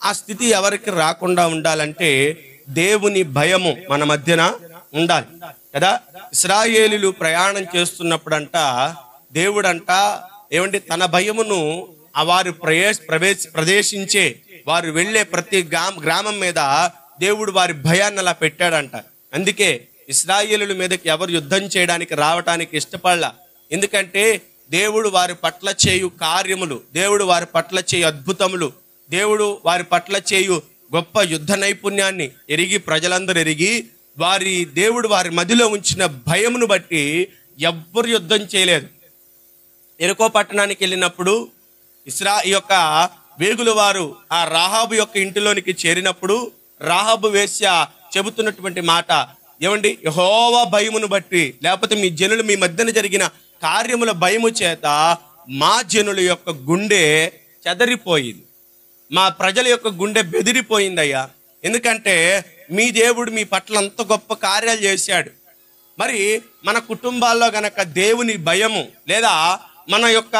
ఆ స్థితి ఎవరికి రాకుండా ఉండాలంటే దేవుని భయము మన మధ్యన ఉండాలి కదా. ఇశ్రాయేలీయులు ప్రయాణం చేస్తున్నప్పుడంట దేవుడంట ఏమంటే తన భయమును వారు ప్రవేశించే వారు వెళ్ళే ప్రతి గ్రామం మీద దేవుడు వారి భయాన్ని అలా పెట్టాడంట. అందుకే ఇశ్రాయేలీయుల మీదకి ఎవరు యుద్ధం చేయడానికి రావటానికి ఇష్టపడలా. ఎందుకంటే దేవుడు వారి పట్ల చేయు కార్యములు, దేవుడు వారి పట్ల చేయు అద్భుతములు, దేవుడు వారి పట్ల చేయు గొప్ప యుద్ధ నైపుణ్యాన్ని ఎరిగి ప్రజలందరూ ఎరిగి దేవుడు వారి మదిలో ఉంచిన భయమును బట్టి ఎవ్వరు యుద్ధం చేయలేదు. ఎరుకో పట్టణానికి వెళ్ళినప్పుడు ఈ యొక్క వేగుల వారు ఆ రాహాబు యొక్క ఇంటిలోనికి చేరినప్పుడు రాహాబు వేశ్య చెబుతున్నటువంటి మాట ఏమండి, యెహోవా భయమును బట్టి లేకపోతే మీ జనులు మీ మధ్యన జరిగిన కార్యముల భయము చేత మా జనుల యొక్క గుండె చెదరిపోయింది, మా ప్రజల యొక్క గుండె బెదిరిపోయిందయ్యా. ఎందుకంటే మీ దేవుడు మీ పట్ల అంత గొప్ప కార్యాలు చేశాడు. మరి మన కుటుంబాల్లో గనక దేవుని భయము లేదా మన యొక్క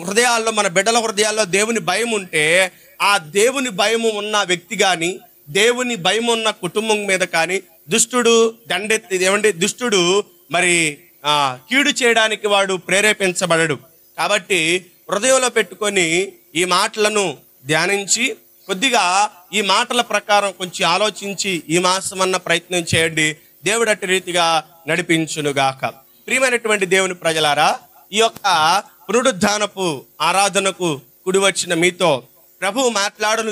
హృదయాల్లో, మన బిడ్డల హృదయాల్లో దేవుని భయం ఉంటే ఆ దేవుని భయము ఉన్న వ్యక్తి కానీ, దేవుని భయం ఉన్న కుటుంబం మీద కానీ దుష్టుడు దుష్టుడు మరి కీడు చేయడానికి వాడు ప్రేరేపించబడడు. కాబట్టి హృదయంలో పెట్టుకొని ఈ మాటలను ధ్యానించి కొద్దిగా ఈ మాటల ప్రకారం కొంచెం ఆలోచించి ఈ మాసం అన్న ప్రయత్నం చేయండి. దేవుడు అట్టి రీతిగా నడిపించునుగాక. ప్రియమైనటువంటి దేవుని ప్రజలారా, ఈ యొక్క పునరుద్ధానపు ఆరాధనకు కుడి వచ్చిన మీతో ప్రభువు మాట్లాడను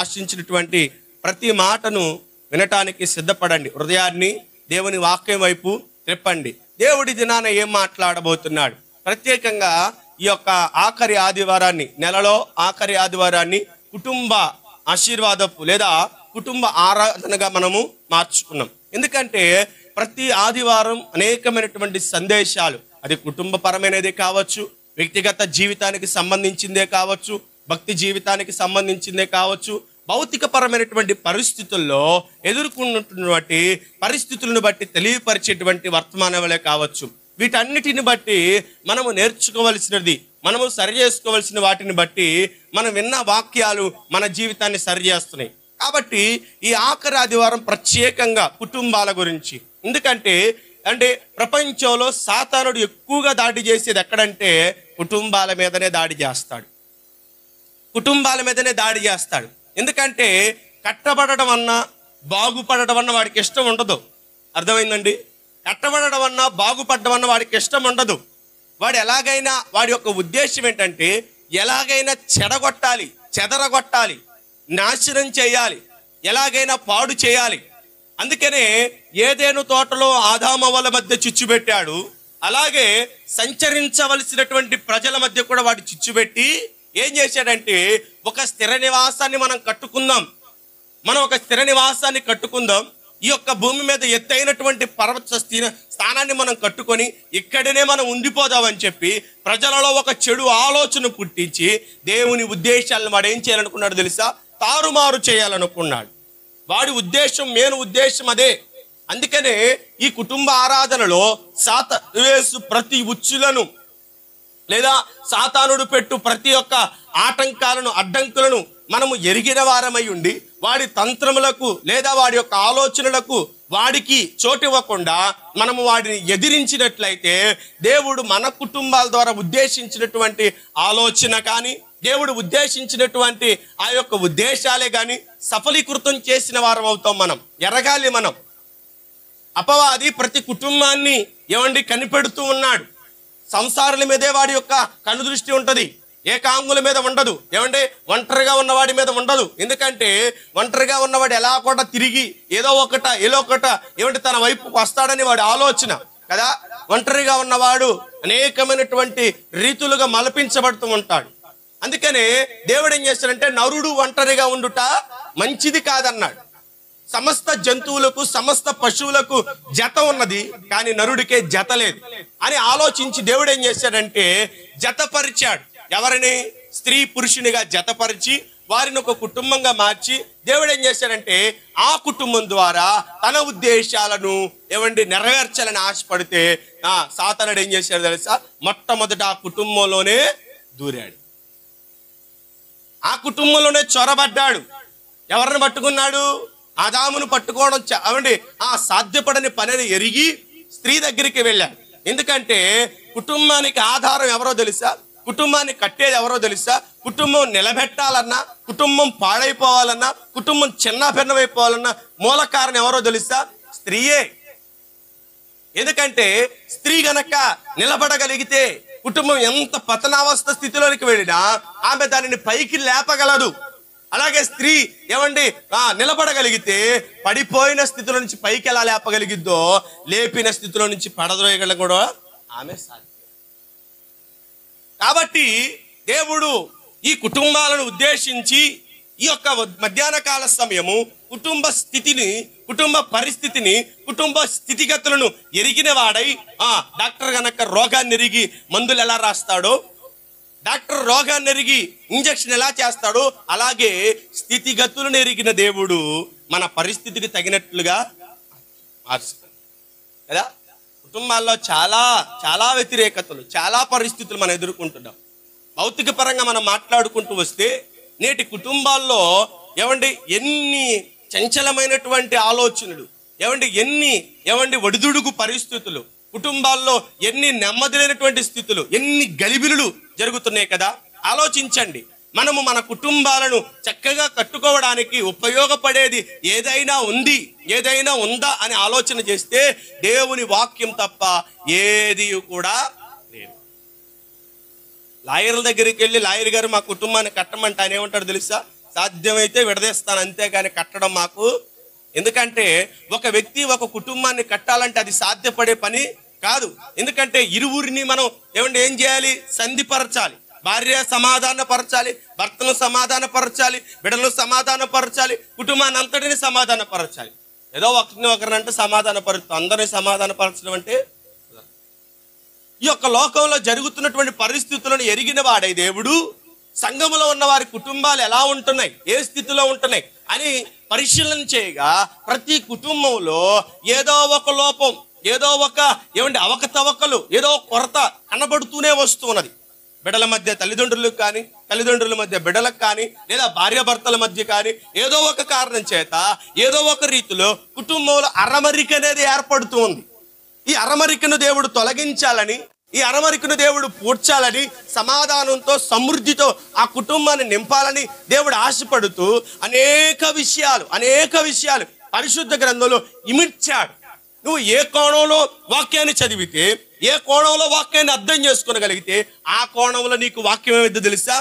ఆశించినటువంటి ప్రతి మాటను వినటానికి సిద్ధపడండి. హృదయాన్ని దేవుని వాక్యం వైపు తిప్పండి. దేవుడి దినాన ఏం మాట్లాడబోతున్నాడు, ప్రత్యేకంగా ఈ యొక్క ఆఖరి ఆదివారాన్ని, నెలలో ఆఖరి ఆదివారాన్ని కుటుంబ ఆశీర్వాదపు లేదా కుటుంబ ఆరాధనగా మనము మార్చుకున్నాం. ఎందుకంటే ప్రతి ఆదివారం అనేకమైనటువంటి సందేశాలు, అది కుటుంబపరమైనదే కావచ్చు, వ్యక్తిగత జీవితానికి సంబంధించిందే కావచ్చు, భక్తి జీవితానికి సంబంధించిందే కావచ్చు, భౌతికపరమైనటువంటి పరిస్థితుల్లో ఎదుర్కొన్నటువంటి పరిస్థితులను బట్టి తెలియపరిచేటువంటి వర్తమానాలే కావచ్చు. వీటన్నిటిని బట్టి మనము నేర్చుకోవలసినది, మనము సరి చేసుకోవలసిన వాటిని బట్టి మనం విన్న వాక్యాలు మన జీవితాన్ని సరిచేస్తున్నాయి. కాబట్టి ఈ ఆఖరి ఆదివారం ప్రత్యేకంగా కుటుంబాల గురించి. ఎందుకంటే ప్రపంచంలో సాతానుడు ఎక్కువగా దాడి చేసేది ఎక్కడంటే కుటుంబాల మీదనే దాడి చేస్తాడు, కుటుంబాల మీదనే దాడి చేస్తాడు. ఎందుకంటే కట్టబడడం అన్నా బాగుపడడం అన్న వాడికి ఇష్టం ఉండదు. అర్థమైందండి? కట్టబడడం అన్నా బాగుపడడం అన్న వాడికి ఇష్టం ఉండదు. వాడు ఎలాగైనా, వాడి యొక్క ఉద్దేశం ఏంటంటే ఎలాగైనా చెడగొట్టాలి, చెదరగొట్టాలి, నాశనం చేయాలి, ఎలాగైనా పాడు చేయాలి. అందుకనే ఏదేను తోటలో ఆదామవ్వల మధ్య చిచ్చు పెట్టాడు, అలాగే సంచరించవలసినటువంటి ప్రజల మధ్య కూడా వాడు చిచ్చు పెట్టి ఏం చేశాడంటే ఒక స్థిర నివాసాన్ని మనం కట్టుకుందాం, మనం ఒక స్థిర నివాసాన్ని కట్టుకుందాం, ఈ యొక్క భూమి మీద ఎత్తైనటువంటి పర్వత స్థానాన్ని మనం కట్టుకొని ఇక్కడనే మనం ఉండిపోదామని చెప్పి ప్రజలలో ఒక చెడు ఆలోచన పుట్టించి దేవుని ఉద్దేశాలను వాడు ఏం చేయాలనుకున్నాడు తెలుసా? తారుమారు చేయాలనుకున్నాడు. వాడి ఉద్దేశం, మెయిన్ ఉద్దేశం అదే. అందుకనే ఈ కుటుంబ ఆరాధనలో సాతాను ప్రతి ఉచ్చులను లేదా సాతానుడు పెట్టు ప్రతి ఒక్క ఆటంకాలను, అడ్డంకులను మనము ఎరిగిన వారమై ఉండి వాడి తంత్రములకు లేదా వాడి యొక్క ఆలోచనలకు వాడికి చోటివ్వకుండా మనము వాడిని ఎదిరించినట్లయితే దేవుడు మన కుటుంబాల ద్వారా ఉద్దేశించినటువంటి ఆలోచన కానీ, దేవుడు ఉద్దేశించినటువంటి ఆ యొక్క ఉద్దేశాలే కానీ సఫలీకృతం చేసిన వారం అవుతాం. మనం ఎరగాలి. మనం అపవాది ప్రతి కుటుంబాన్ని కనిపెడుతూ ఉన్నాడు. సంసారాల మీదే వాడి యొక్క కనుదృష్టి ఉంటుంది, ఏకాంగుల మీద ఉండదు. ఒంటరిగా ఉన్నవాడి మీద ఉండదు. ఎందుకంటే ఒంటరిగా ఉన్నవాడు ఎలా కూడా తిరిగి ఏదో ఒకట తన వైపుకు వస్తాడని వాడి ఆలోచన కదా. ఒంటరిగా ఉన్నవాడు అనేకమైనటువంటి రీతులుగా మలపించబడుతూ ఉంటాడు. అందుకనే దేవుడు ఏం చేస్తాడంటే నరుడు ఒంటరిగా ఉండుట మంచిది కాదన్నాడు. సమస్త జంతువులకు, సమస్త పశువులకు జత ఉన్నది, కానీ నరుడికే జత లేదు అని ఆలోచించి దేవుడు ఏం చేశాడంటే జతపరిచాడు. ఎవరిని? స్త్రీ పురుషునిగా జతపరిచి వారిని ఒక కుటుంబంగా మార్చి దేవుడు ఏం చేశాడంటే ఆ కుటుంబం ద్వారా తన ఉద్దేశాలను నెరవేర్చాలని ఆశపడితే సాతానుడు ఏం చేశాడు తెలుసా? మొట్టమొదట ఆ కుటుంబంలోనే దూరాడు. ఆ కుటుంబంలోనే చొరబడ్డాడు. ఎవరిని పట్టుకున్నాడు? ఆదామును పట్టుకోవడం అవండి సాధ్యపడని పనిని ఎరిగి స్త్రీ దగ్గరికి వెళ్ళాడు. ఎందుకంటే కుటుంబానికి ఆధారం ఎవరో తెలుసా? కుటుంబాన్ని కట్టేది ఎవరో తెలుసా? కుటుంబం నిలబెట్టాలన్నా, కుటుంబం పాడైపోవాలన్నా, కుటుంబం చిన్నాభిన్నమైపోవాలన్నా మూల కారణం ఎవరో తెలుసా? స్త్రీయే. ఎందుకంటే స్త్రీ గనక నిలబడగలిగితే కుటుంబం ఎంత పతనావస్థ స్థితిలోనికి వెళ్ళినా ఆమె దానిని పైకి లేపగలదు. అలాగే స్త్రీ నిలబడగలిగితే పడిపోయిన స్థితిలో నుంచి పైకి ఎలా లేపగలిగిద్దో లేపిన స్థితిలో నుంచి పడద్రోయగల కూడా ఆమె సాధ్యం. కాబట్టి దేవుడు ఈ కుటుంబాలను ఉద్దేశించి ఈ యొక్క మధ్యాహ్న కాల సమయము కుటుంబ స్థితిని, కుటుంబ పరిస్థితిని, కుటుంబ స్థితిగతులను ఎరిగిన వాడై డాక్టర్ గనక రోగాన్ని ఎరిగి మందులు ఎలా రాస్తాడో, డాక్టర్ రోగాన్ని ఎరిగి ఇంజక్షన్ ఎలా చేస్తాడో, అలాగే స్థితిగతులను ఎరిగిన దేవుడు మన పరిస్థితికి తగినట్లుగా మార్చుతాడు కదా. కుటుంబాల్లో చాలా చాలా వ్యతిరేకతలు, చాలా పరిస్థితులు మనం ఎదుర్కొంటున్నాం. భౌతిక పరంగా మనం మాట్లాడుకుంటూ వస్తే నేటి కుటుంబాల్లో ఎన్ని చంచలమైనటువంటి ఆలోచనలు, ఎన్ని ఒడిదుడుగు పరిస్థితులు, కుటుంబాల్లో ఎన్ని నెమ్మది లేనటువంటి స్థితులు, ఎన్ని గలిబిలులు జరుగుతున్నాయి కదా. ఆలోచించండి. మనము మన కుటుంబాలను చక్కగా కట్టుకోవడానికి ఉపయోగపడేది ఏదైనా ఉందా అని ఆలోచన చేస్తే దేవుని వాక్యం తప్ప ఏది కూడా లేదు. లాయర్ల దగ్గరికి వెళ్ళి లాయర్ గారు మా కుటుంబాన్ని కట్టమంటే ఆయన ఏమంటాడు తెలుసా? సాధ్యమైతే విడదీస్తాను, అంతేగాని కట్టడం మాకు. ఎందుకంటే ఒక వ్యక్తి ఒక కుటుంబాన్ని కట్టాలంటే అది సాధ్యపడే పని కాదు. ఎందుకంటే ఇరువురిని మనం ఏం చేయాలి? సంధిపరచాలి. భార్య సమాధానపరచాలి, భర్తను సమాధానపరచాలి, బిడ్డలను సమాధానపరచాలి, కుటుంబాన్ని అంతటిని సమాధానపరచాలి. ఏదో ఒకరినంటే సమాధానపరుస్తాం, అందరినీ సమాధానపరచడం అంటే ఈ యొక్క లోకంలో జరుగుతున్నటువంటి పరిస్థితులను ఎరిగిన వాడై దేవుడు సంఘములో ఉన్న వారి కుటుంబాలు ఎలా ఉంటున్నాయి, ఏ స్థితిలో ఉంటున్నాయి అని పరిశీలన చేయగా ప్రతి కుటుంబంలో ఏదో ఒక లోపం, ఏదో ఒక అవకతవకలు, ఏదో కొరత కనబడుతూనే వస్తున్నది. బిడ్డల మధ్య తల్లిదండ్రులకు కానీ, తల్లిదండ్రుల మధ్య బిడ్డలకు కానీ, లేదా భార్యాభర్తల మధ్య కానీ ఏదో ఒక కారణం చేత ఏదో ఒక రీతిలో కుటుంబంలో అరమరిక అనేది ఏర్పడుతూ ఉంది. ఈ అరమరికను దేవుడు తొలగించాలని, ఈ అరమరికను దేవుడు పూడ్చాలని, సమాధానంతో సమృద్ధితో ఆ కుటుంబాన్ని నింపాలని దేవుడు ఆశపడుతూ అనేక విషయాలు పరిశుద్ధ గ్రంథంలో ఇమిడ్చాడు. నువ్వు ఏ కోణంలో వాక్యాన్ని చదివితే, ఏ కోణంలో వాక్యాన్ని అర్థం చేసుకోగలిగితే ఆ కోణంలో నీకు వాక్యం ఏమిద్దో తెలుసా?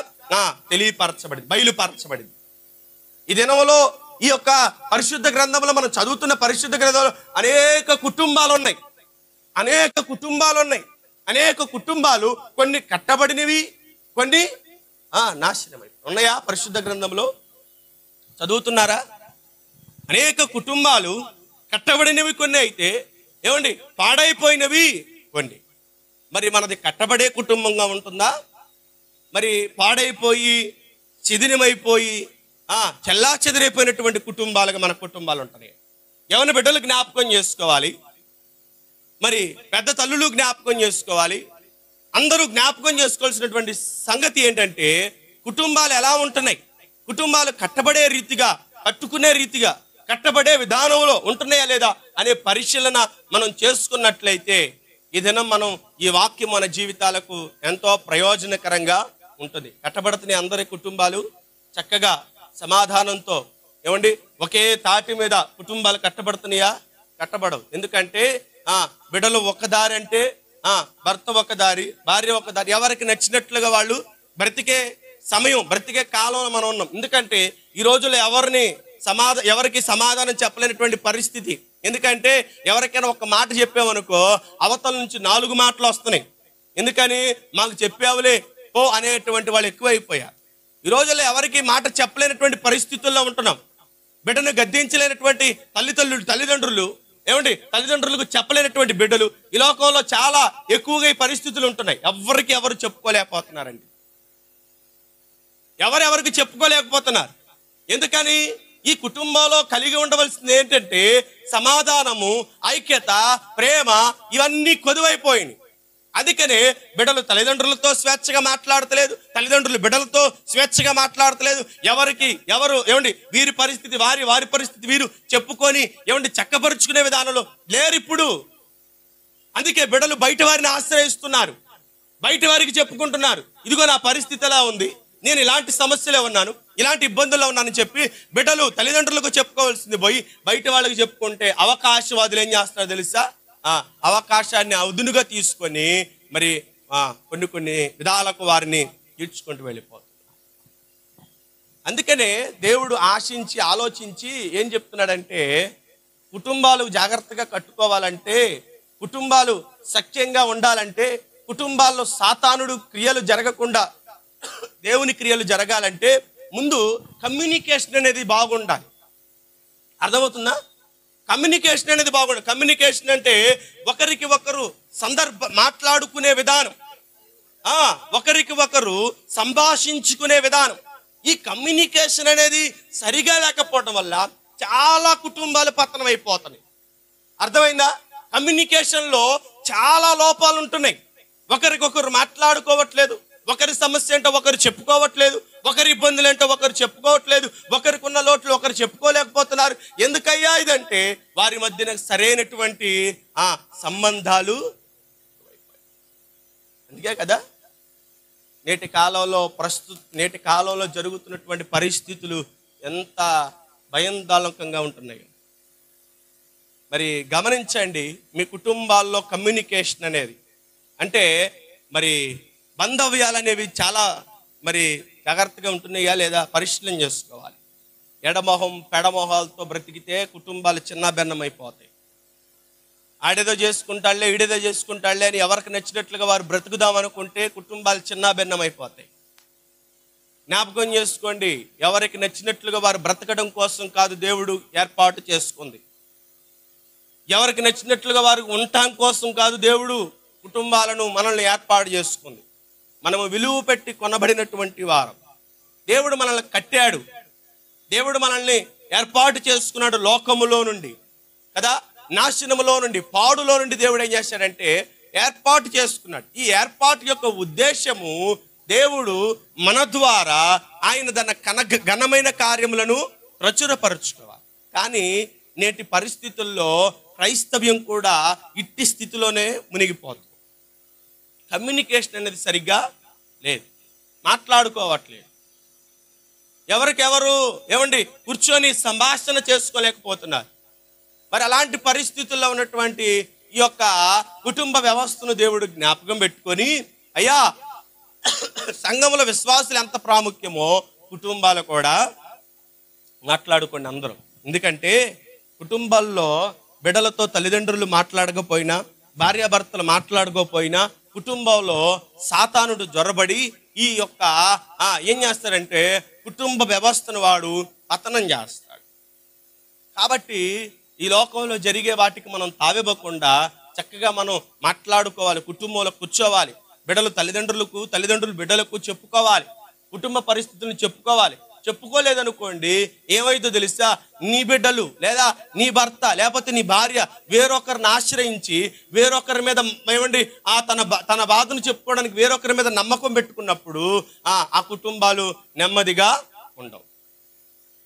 బయలుపరచబడింది. ఈ దినంలో ఈ యొక్క పరిశుద్ధ గ్రంథంలో మనం చదువుతున్న పరిశుద్ధ గ్రంథంలో అనేక కుటుంబాలు ఉన్నాయి. అనేక కుటుంబాలు కొన్ని కట్టబడినవి, కొన్ని నాశనమై ఉన్నాయా? పరిశుద్ధ గ్రంథంలో చదువుతున్నారా? అనేక కుటుంబాలు కట్టబడినవి కొన్ని అయితే పాడైపోయినవి కొన్ని. మరి మనది కట్టబడే కుటుంబంగా ఉంటుందా? మరి పాడైపోయి చిదినమైపోయి చెల్లా చెదిరైపోయినటువంటి కుటుంబాలుగా మన కుటుంబాలు ఉంటున్నాయి. ఎవరి బిడ్డలు జ్ఞాపకం చేసుకోవాలి, మరి పెద్ద తల్లులు జ్ఞాపకం చేసుకోవాలి. అందరూ జ్ఞాపకం చేసుకోవాల్సినటువంటి సంగతి ఏంటంటే కుటుంబాలు ఎలా ఉంటున్నాయి, కుటుంబాలు కట్టబడే రీతిగా, కట్టుకునే రీతిగా, కట్టబడే విధానంలో ఉంటున్నాయా లేదా అనే పరిశీలన మనం చేసుకున్నట్లయితే ఈ దినం మనం ఈ వాక్యం మన జీవితాలకు ఎంతో ప్రయోజనకరంగా ఉంటుంది. కట్టబడుతున్న అందరి కుటుంబాలు చక్కగా సమాధానంతో ఒకే తాటి మీద కుటుంబాలు కట్టబడుతున్నాయా? కట్టబడవు. ఎందుకంటే బిడ్డలు ఒక దారి అంటే భర్త ఒక దారి, భార్య ఒక దారి, ఎవరికి నచ్చినట్లుగా వాళ్ళు బ్రతికే సమయం, బ్రతికే కాలంలో మనం ఉన్నాం. ఎందుకంటే ఈ రోజుల్లో ఎవరికి సమాధానం చెప్పలేనటువంటి పరిస్థితి. ఎందుకంటే ఎవరికైనా ఒక మాట చెప్పామనుకో అవతల నుంచి 4 మాటలు వస్తున్నాయి. ఎందుకని? మాకు చెప్పావులే పో అనేటువంటి వాళ్ళు ఎక్కువైపోయారు. ఈ రోజుల్లో ఎవరికి మాట చెప్పలేనటువంటి పరిస్థితుల్లో ఉంటున్నాం. బిడ్డను గద్దించలేనటువంటి తల్లిదండ్రులు తల్లిదండ్రులకు చెప్పలేనటువంటి బిడ్డలు ఈ లోకంలో చాలా ఎక్కువగా ఈ పరిస్థితులు ఉంటున్నాయి. ఎవరు చెప్పుకోలేకపోతున్నారండి. ఎవరెవరికి చెప్పుకోలేకపోతున్నారు. ఎందుకని? ఈ కుటుంబంలో కలిగి ఉండవలసింది ఏంటంటే సమాధానము, ఐక్యత, ప్రేమ, ఇవన్నీ కొదువైపోయినాయి. అందుకనే బిడ్డలు తల్లిదండ్రులతో స్వేచ్ఛగా మాట్లాడతలేదు, తల్లిదండ్రులు బిడ్డలతో స్వేచ్ఛగా మాట్లాడతలేదు. ఎవరు ఏమండి వీరి పరిస్థితి వారి పరిస్థితి వీరు చెప్పుకొని ఏమండి చక్కపరుచుకునే విధానంలో లేరు ఇప్పుడు. అందుకే బిడ్డలు బయట వారిని ఆశ్రయిస్తున్నారు, బయట వారికి చెప్పుకుంటున్నారు, ఇదిగో నా పరిస్థితి ఎలా ఉంది, నేను ఇలాంటి సమస్యలే ఉన్నాను, ఇలాంటి ఇబ్బందుల్లో ఉన్నానని చెప్పి బిడ్డలు తల్లిదండ్రులకు చెప్పుకోవాల్సింది పోయి బయట వాళ్ళకి చెప్పుకుంటే అవకాశవాదులు ఏం చేస్తారో తెలుసా? అవకాశాన్ని అదునుగా తీసుకొని మరి కొన్ని విధాలకు వారిని ఈడ్చుకుంటూ వెళ్ళిపోతున్నారు. అందుకనే దేవుడు ఆలోచించి ఏం చెప్తున్నాడంటే, కుటుంబాలు జాగ్రత్తగా కట్టుకోవాలంటే, కుటుంబాలు సఖ్యంగా ఉండాలంటే, కుటుంబాల్లో సాతానుడు క్రియలు జరగకుండా దేవుని క్రియలు జరగాలంటే ముందు కమ్యూనికేషన్ అనేది బాగుండాలి. అర్థమవుతుందా? కమ్యూనికేషన్ అనేది బాగుండాలి. కమ్యూనికేషన్ అంటే ఒకరికి ఒకరు మాట్లాడుకునే విధానం, ఒకరికి ఒకరు సంభాషించుకునే విధానం. ఈ కమ్యూనికేషన్ అనేది సరిగా లేకపోవడం వల్ల చాలా కుటుంబాలు పతనం అయిపోతున్నాయి. అర్థమైందా? కమ్యూనికేషన్లో చాలా లోపాలు ఉంటున్నాయి. ఒకరికొకరు మాట్లాడుకోవట్లేదు, ఒకరి సమస్య ఏంటో ఒకరు చెప్పుకోవట్లేదు, ఒకరి ఇబ్బందులు ఏంటో ఒకరు చెప్పుకోవట్లేదు, ఒకరికి ఉన్న లోట్లు ఒకరు చెప్పుకోలేకపోతున్నారు. ఎందుకయ్యా ఇదంటే వారి మధ్యన సరైనటువంటి సంబంధాలు. అందుకే కదా నేటి కాలంలో జరుగుతున్నటువంటి పరిస్థితులు ఎంత భయాందోళనకంగా ఉంటున్నాయి. మరి గమనించండి, మీ కుటుంబాల్లో కమ్యూనికేషన్ అనేది అంటే మరి బంధవ్యాలు అనేవి చాలా మరి జాగ్రత్తగా ఉంటున్నాయా లేదా పరిశీలన చేసుకోవాలి. పెడమొహాలతో బ్రతికితే కుటుంబాలు చిన్న భిన్నం అయిపోతాయి. ఆడేదో చేసుకుంటాళ్లే ఈడేదో చేసుకుంటాళ్లే అని ఎవరికి నచ్చినట్లుగా వారు బ్రతుకుదాం అనుకుంటే కుటుంబాలు చిన్న భిన్నం అయిపోతాయి. జ్ఞాపకం చేసుకోండి, ఎవరికి నచ్చినట్లుగా వారు బ్రతకడం కోసం కాదు దేవుడు ఏర్పాటు చేసుకుంది. ఎవరికి నచ్చినట్లుగా వారు ఉండటం కోసం కాదు దేవుడు కుటుంబాలను మనల్ని ఏర్పాటు చేసుకుంది. మనము విలువ పెట్టి కొనబడినటువంటి వారం. దేవుడు మనల్ని కట్టాడు, దేవుడు మనల్ని ఏర్పాటు చేసుకున్నాడు. లోకములో నుండి కదా, నాశనములో నుండి, పాడులో నుండి దేవుడు ఏం చేశాడంటే ఏర్పాటు చేసుకున్నాడు. ఈ ఏర్పాటు యొక్క ఉద్దేశము దేవుడు మన ద్వారా ఆయన తన ఘనమైన కార్యములను ప్రచురపరుచుకోవాలి. కానీ నేటి పరిస్థితుల్లో క్రైస్తవ్యం కూడా ఇట్టి స్థితిలోనే మునిగిపోతుంది. కమ్యూనికేషన్ అనేది సరిగ్గా లేదు, మాట్లాడుకోవట్లేదు, ఎవరికెవరు ఏమండి కూర్చొని సంభాషణ చేసుకోలేకపోతున్నారు. మరి అలాంటి పరిస్థితుల్లో ఉన్నటువంటి ఈ యొక్క కుటుంబ వ్యవస్థను దేవుడు జ్ఞాపకం పెట్టుకొని, అయ్యా సంఘముల విశ్వాసులు ఎంత ప్రాముఖ్యమో కుటుంబాలు కూడా మాట్లాడుకోండి అందరూ. ఎందుకంటే కుటుంబాల్లో బిడ్డలతో తల్లిదండ్రులు మాట్లాడకపోయినా, భార్యాభర్తలు మాట్లాడుకోపోయినా కుటుంబంలో సాతానుడు జొరబడి ఈ యొక్క ఏం చేస్తాడంటే కుటుంబ వ్యవస్థను వాడు పతనం చేస్తాడు. కాబట్టి ఈ లోకంలో జరిగే వాటికి మనం తావివ్వకుండా చక్కగా మనం మాట్లాడుకోవాలి, కుటుంబంలో కూర్చోవాలి, బిడ్డలు తల్లిదండ్రులు బిడ్డలకు చెప్పుకోవాలి, కుటుంబ పరిస్థితులను చెప్పుకోవాలి. చెప్పుకోలేదనుకోండి ఏమైందో తెలుసా, నీ బిడ్డలు లేదా నీ భర్త లేకపోతే నీ భార్య వేరొకరిని ఆశ్రయించి వేరొకరి మీద ఏమండి తన బాధను చెప్పుకోవడానికి వేరొకరి మీద నమ్మకం పెట్టుకున్నప్పుడు ఆ కుటుంబాలు నెమ్మదిగా ఉండవు.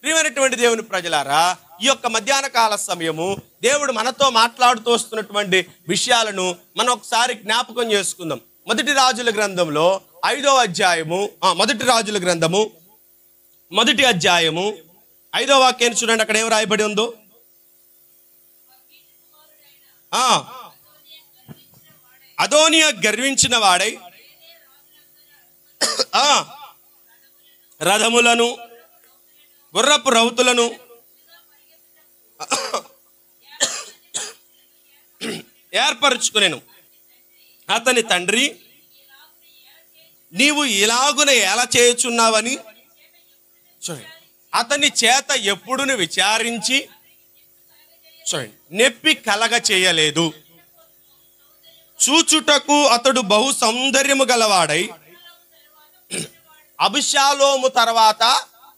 ప్రియమైనటువంటి దేవుని ప్రజలారా, ఈ యొక్క మధ్యాహ్న కాల సమయము దేవుడు మనతో మాట్లాడుతూ వస్తున్నటువంటి విషయాలను మనం ఒకసారి జ్ఞాపకం చేసుకుందాం. మొదటి రాజుల గ్రంథంలో 5వ అధ్యాయము, మొదటి రాజుల గ్రంథము 1వ అధ్యాయము 5వ వాక్యాన్ని చూడండి. అక్కడ ఏం రాయబడి ఉందో, అదోనియా గర్వించిన వాడై రథములను గుర్రపు రౌతులను ఏర్పరచుకునేను. అతని తండ్రి నీవు ఇలాగున ఎలా చేయుచున్నావని చూడండి, అతని చేత ఎప్పుడును విచారించి చూడండి నెప్పి కలగ చేయలేదు. చూచుటకు అతడు బహు సౌందర్యము గలవాడై అబిషాలోము తర్వాత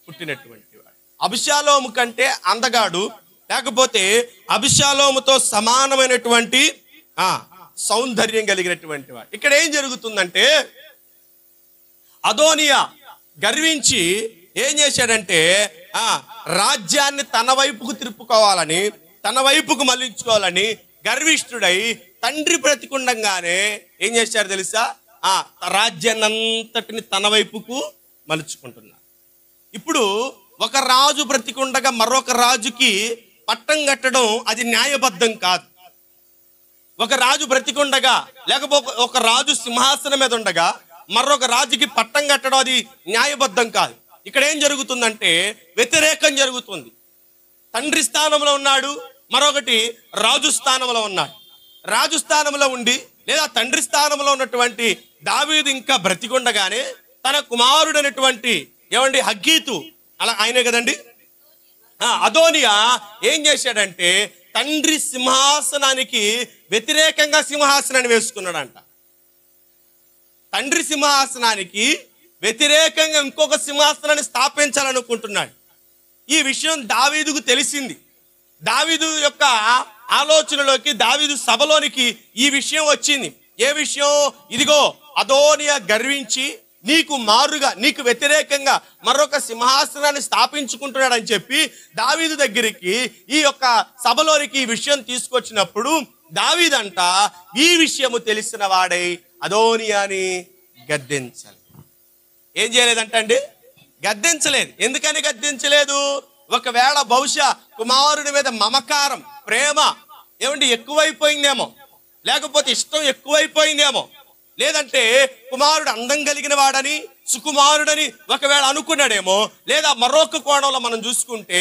పుట్టినటువంటి వాడు. అబిషాలోము కంటే అందగాడు, లేకపోతే అబిషాలోముతో సమానమైనటువంటి సౌందర్యం కలిగినటువంటి వాడు. ఇక్కడ ఏం జరుగుతుందంటే అదోనియా గర్వించి ఏం చేశాడంటే రాజ్యాన్ని తన వైపుకు తిప్పుకోవాలని, తన వైపుకు మళ్లించుకోవాలని గర్విష్ఠుడై తండ్రి బ్రతికుండగానే ఏం చేశారు తెలుసా? రాజ్యాన్ని అంతటిని తన వైపుకు మలుచుకుంటున్నారు. ఇప్పుడు ఒక రాజు బ్రతికుండగా మరొక రాజుకి పట్టం కట్టడం అది న్యాయబద్ధం కాదు. ఒక రాజు బ్రతికుండగా లేకపోతే ఒక రాజు సింహాసనం మీద ఉండగా మరొక రాజుకి పట్టం కట్టడం అది న్యాయబద్ధం కాదు. ఇక్కడ ఏం జరుగుతుందంటే వ్యతిరేకం జరుగుతుంది. తండ్రి స్థానంలో ఉన్నాడు, మరొకటి రాజు స్థానంలో ఉన్నాడు. రాజు స్థానంలో ఉండి లేదా తండ్రి స్థానంలో ఉన్నటువంటి దావీదు ఇంకా బ్రతికుండగానే తన కుమారుడు అనేటువంటి హగ్గీతు, అలా ఆయనే కదండి, అదోనియా ఏం చేశాడంటే తండ్రి సింహాసనానికి వ్యతిరేకంగా సింహాసనాన్ని వేసుకున్నాడంట. తండ్రి సింహాసనానికి వ్యతిరేకంగా ఇంకొక సింహాసనాన్ని స్థాపించాలనుకుంటున్నాడు. ఈ విషయం దావీదుకు తెలిసింది. దావీదు యొక్క ఆలోచనలోకి, దావీదు సభలోనికి ఈ విషయం వచ్చింది. ఏ విషయం? ఇదిగో అదోనియా గర్వించి నీకు మారుగా, నీకు వ్యతిరేకంగా మరొక సింహాసనాన్ని స్థాపించుకుంటున్నాడు అని చెప్పి దావీదు దగ్గరికి ఈ యొక్క సభలోనికి ఈ విషయం తీసుకొచ్చినప్పుడు దావీదంట ఈ విషయము తెలిసిన వాడై అదోనియాని గద్దించాలి. ఏం చేయలేదంట అండి? గద్దించలేదు. ఎందుకని గద్దించలేదు? ఒకవేళ బహుశా కుమారుడి మీద మమకారం, ప్రేమ ఎక్కువైపోయిందేమో, లేకపోతే ఇష్టం ఎక్కువైపోయిందేమో, లేదంటే కుమారుడు అందం కలిగిన వాడని, సుకుమారుడని ఒకవేళ అనుకున్నాడేమో. లేదా మరొక కోణంలో మనం చూసుకుంటే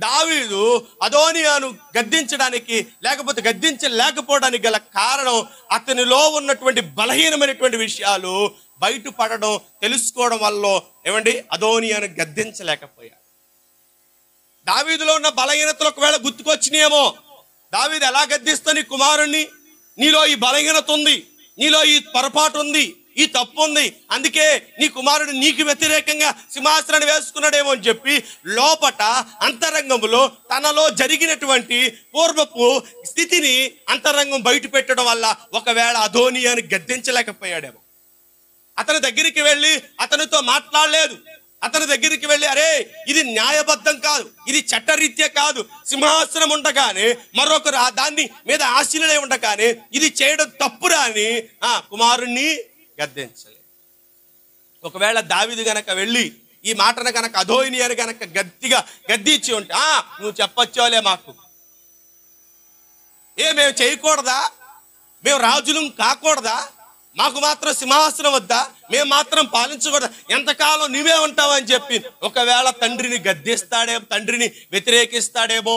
దావీదు అదోనియాను గద్దించడానికి లేకపోతే గద్దించలేకపోవడానికి గల కారణం అతనిలో ఉన్నటువంటి బలహీనమైనటువంటి విషయాలు బయటపడడం, తెలుసుకోవడం వల్ల అదోనియాను గద్దించలేకపోయాడు. దావీదులో ఉన్న బలహీనతలు ఒకవేళ గుర్తుకొచ్చినాయేమో. దావీదు ఎలా గద్దిస్తా నీ కుమారుణ్ణి? నీలో ఈ బలహీనత ఉంది, నీలో ఈ పొరపాటు ఉంది, ఈ తప్పు ఉంది, అందుకే నీ కుమారుడు నీకు వ్యతిరేకంగా సింహాసనాన్ని వేసుకున్నాడేమో అని చెప్పి లోపట అంతరంగంలో తనలో జరిగినటువంటి పూర్వపు స్థితిని అంతరంగం బయట పెట్టడం వల్ల ఒకవేళ అదోనియాని గద్దించలేకపోయాడేమో. అతని దగ్గరికి వెళ్ళి అతనితో మాట్లాడలేదు. అతని దగ్గరికి వెళ్ళి అరే ఇది న్యాయబద్ధం కాదు, ఇది చట్టరీత్యా కాదు, సింహాసనం ఉండగానే మరొకరు దాన్ని మీద ఆశీనులై ఉండగానే ఇది చేయడం తప్పురా అని కుమారుణ్ణి గద్దించలేదు. ఒకవేళ దావీదు గనక వెళ్ళి ఈ మాటను గనక అదోనియాని గనక గట్టిగా గద్దించి ఉంటే నువ్వు చెప్పొచ్చోలే, మాకు మేము చేయకూడదా, మేము రాజులం కాకూడదా, మాకు మాత్రం సింహాసనం వద్దా, మేము మాత్రం పాలించకూడదా, ఎంతకాలం నువ్వే ఉంటావు అని చెప్పి ఒకవేళ తండ్రిని గద్దిస్తాడేమో, తండ్రిని వ్యతిరేకిస్తాడేమో,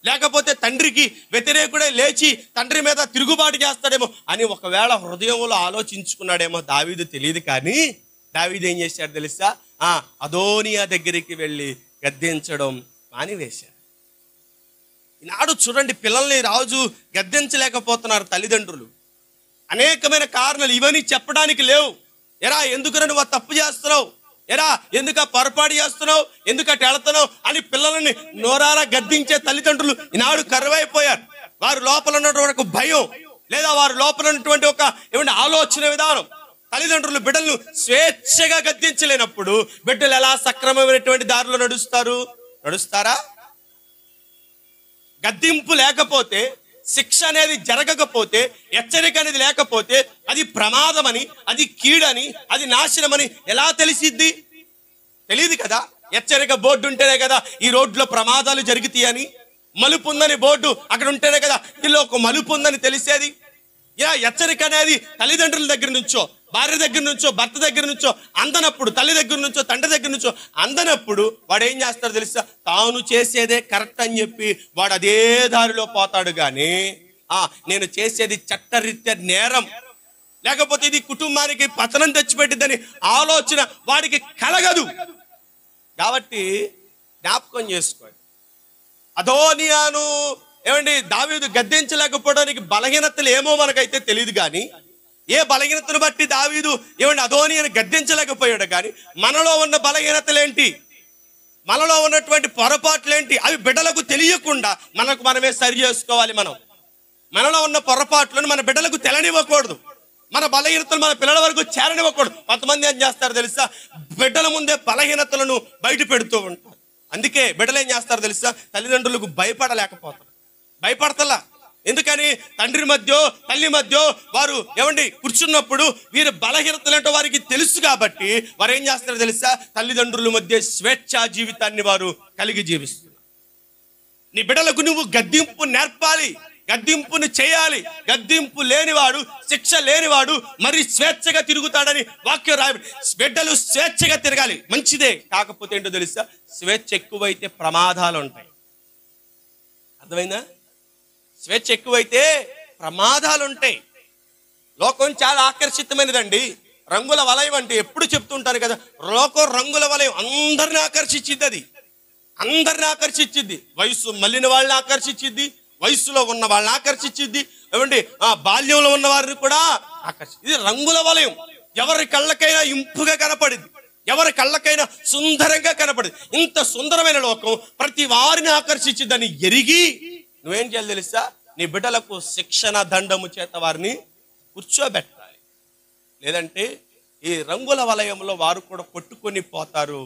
లేకపోతే తండ్రికి వ్యతిరేకుడే లేచి తండ్రి మీద తిరుగుబాటు చేస్తాడేమో అని ఒకవేళ హృదయంలో ఆలోచించుకున్నాడేమో దావీదు, తెలియదు. కానీ దావీదు ఏం చేశాడు తెలుసా? అదోనియా దగ్గరికి వెళ్ళి గద్దించడం మానివేశాడు. ఈనాడు చూడండి, పిల్లల్ని రాజు గద్దించలేకపోతున్నారు తల్లిదండ్రులు. అనేకమైన కారణాలు ఇవన్నీ చెప్పడానికి లేవు. ఎరా ఎందుకురా నువ్వు తప్పు చేస్తున్నావు, ఎరా ఎందుకు పొరపాటు చేస్తున్నావు, ఎందుకట్టు వెళుతున్నావు అని పిల్లలని నోరారా గద్దించే తల్లిదండ్రులు ఈనాడు కరువైపోయారు. వారి లోపల ఉన్నటువంటి భయం లేదా వారి లోపల ఉన్నటువంటి ఒక ఆలోచన విధానం, తల్లిదండ్రులు బిడ్డలను స్వేచ్ఛగా గద్దించలేనప్పుడు బిడ్డలు ఎలా సక్రమమైనటువంటి దారిలో నడుస్తారా? గద్దింపు లేకపోతే, శిక్ష అనేది జరగకపోతే, హెచ్చరిక అనేది లేకపోతే అది ప్రమాదమని, అది కీడని, అది నాశనమని ఎలా తెలిసిద్ది? తెలియదు కదా. హెచ్చరిక బోర్డు ఉంటేనే కదా ఈ రోడ్లో ప్రమాదాలు జరుగుతాయని, మలుపు ఉందని బోర్డు అక్కడ ఉంటేనే కదా ఇల్లు ఒక మలుపు ఉందని తెలిసేది. ఇలా హెచ్చరిక అనేది తల్లిదండ్రుల దగ్గర నుంచో, భార్య దగ్గర నుంచో, భర్త దగ్గర నుంచో అందనప్పుడు, తల్లి దగ్గర నుంచో, తండ్రి దగ్గర నుంచో అందనప్పుడు వాడు ఏం చేస్తాడు తెలుసా? తాను చేసేదే కరెక్ట్ అని చెప్పి వాడు అదే దారిలో పోతాడు. కానీ నేను చేసేది చట్టరీత్యా నేరం, లేకపోతే ఇది కుటుంబానికి పతనం తెచ్చిపెట్టిద్దని ఆలోచన వాడికి కలగదు. కాబట్టి జ్ఞాపకం చేసుకోండి, అదోనియాను దావీదు గద్దించలేకపోవడానికి బలహీనతలు ఏమో మనకైతే తెలియదు. కానీ ఏ బలహీనతను బట్టి దావీదు అదోనియాను గద్దించలేకపోయాడు. కానీ మనలో ఉన్న బలహీనతలేంటి, మనలో ఉన్నటువంటి పొరపాట్లేంటి, అవి బిడ్డలకు తెలియకుండా మనకు మనమే సరి చేసుకోవాలి. మనం మనలో ఉన్న పొరపాట్లను మన బిడ్డలకు తెలనివ్వకూడదు. మన బలహీనతలు మన పిల్లల వరకు చేరనివ్వకూడదు. కొంతమంది ఏం చేస్తారు తెలుసా, బిడ్డల ముందే బలహీనతలను బయట పెడుతూ ఉంటారు. అందుకే బిడ్డలు ఏం చేస్తారు తెలుసా, తల్లిదండ్రులకు భయపడతలా. ఎందుకని? తండ్రి మధ్య తల్లి మధ్య వారు కూర్చున్నప్పుడు వీరి బలహీనతలు ఏంటో వారికి తెలుసు కాబట్టి వారు ఏం చేస్తారో తెలుసా, తల్లిదండ్రుల మధ్య స్వేచ్ఛా జీవితాన్ని వారు కలిగి జీవిస్తున్నారు. నీ బిడ్డలకు నువ్వు గద్దింపు నేర్పాలి, గద్దింపును చేయాలి. గద్దింపు లేనివాడు, శిక్ష లేనివాడు మరి స్వేచ్ఛగా తిరుగుతాడని వాక్యం రాయబడి. బిడ్డలు స్వేచ్ఛగా తిరగాలి, మంచిదే. కాకపోతే ఏంటో తెలుసా, స్వేచ్ఛ ఎక్కువైతే ప్రమాదాలు ఉంటాయి. అర్థమైందా? స్వేచ్ఛ ఎక్కువైతే ప్రమాదాలు ఉంటాయి. లోకం చాలా ఆకర్షితమైనదండి. రంగుల వలయం అంటే ఎప్పుడు చెప్తుంటారు కదా, లోకం రంగుల వలయం అందరిని ఆకర్షించింది. అది అందరిని ఆకర్షించింది. వయసు మళ్ళిన వాళ్ళని ఆకర్షించింది, వయసులో ఉన్న వాళ్ళని ఆకర్షించింది, బాల్యంలో ఉన్న వారిని కూడా ఆకర్షించింది. ఇది రంగుల వలయం. ఎవరి కళ్ళకైనా ఇంపుగా కనపడింది, ఎవరి కళ్ళకైనా సుందరంగా కనపడింది. ఇంత సుందరమైన లోకం ప్రతి వారిని ఆకర్షించిందని ఎరిగి నువ్వేం చేయాలి తెలుసా, నీ బిడ్డలకు శిక్షణ దండము చేత వారిని కూర్చోబెట్టాలి. లేదంటే ఈ రంగుల వలయంలో వారు కూడా కొట్టుకొని పోతారు,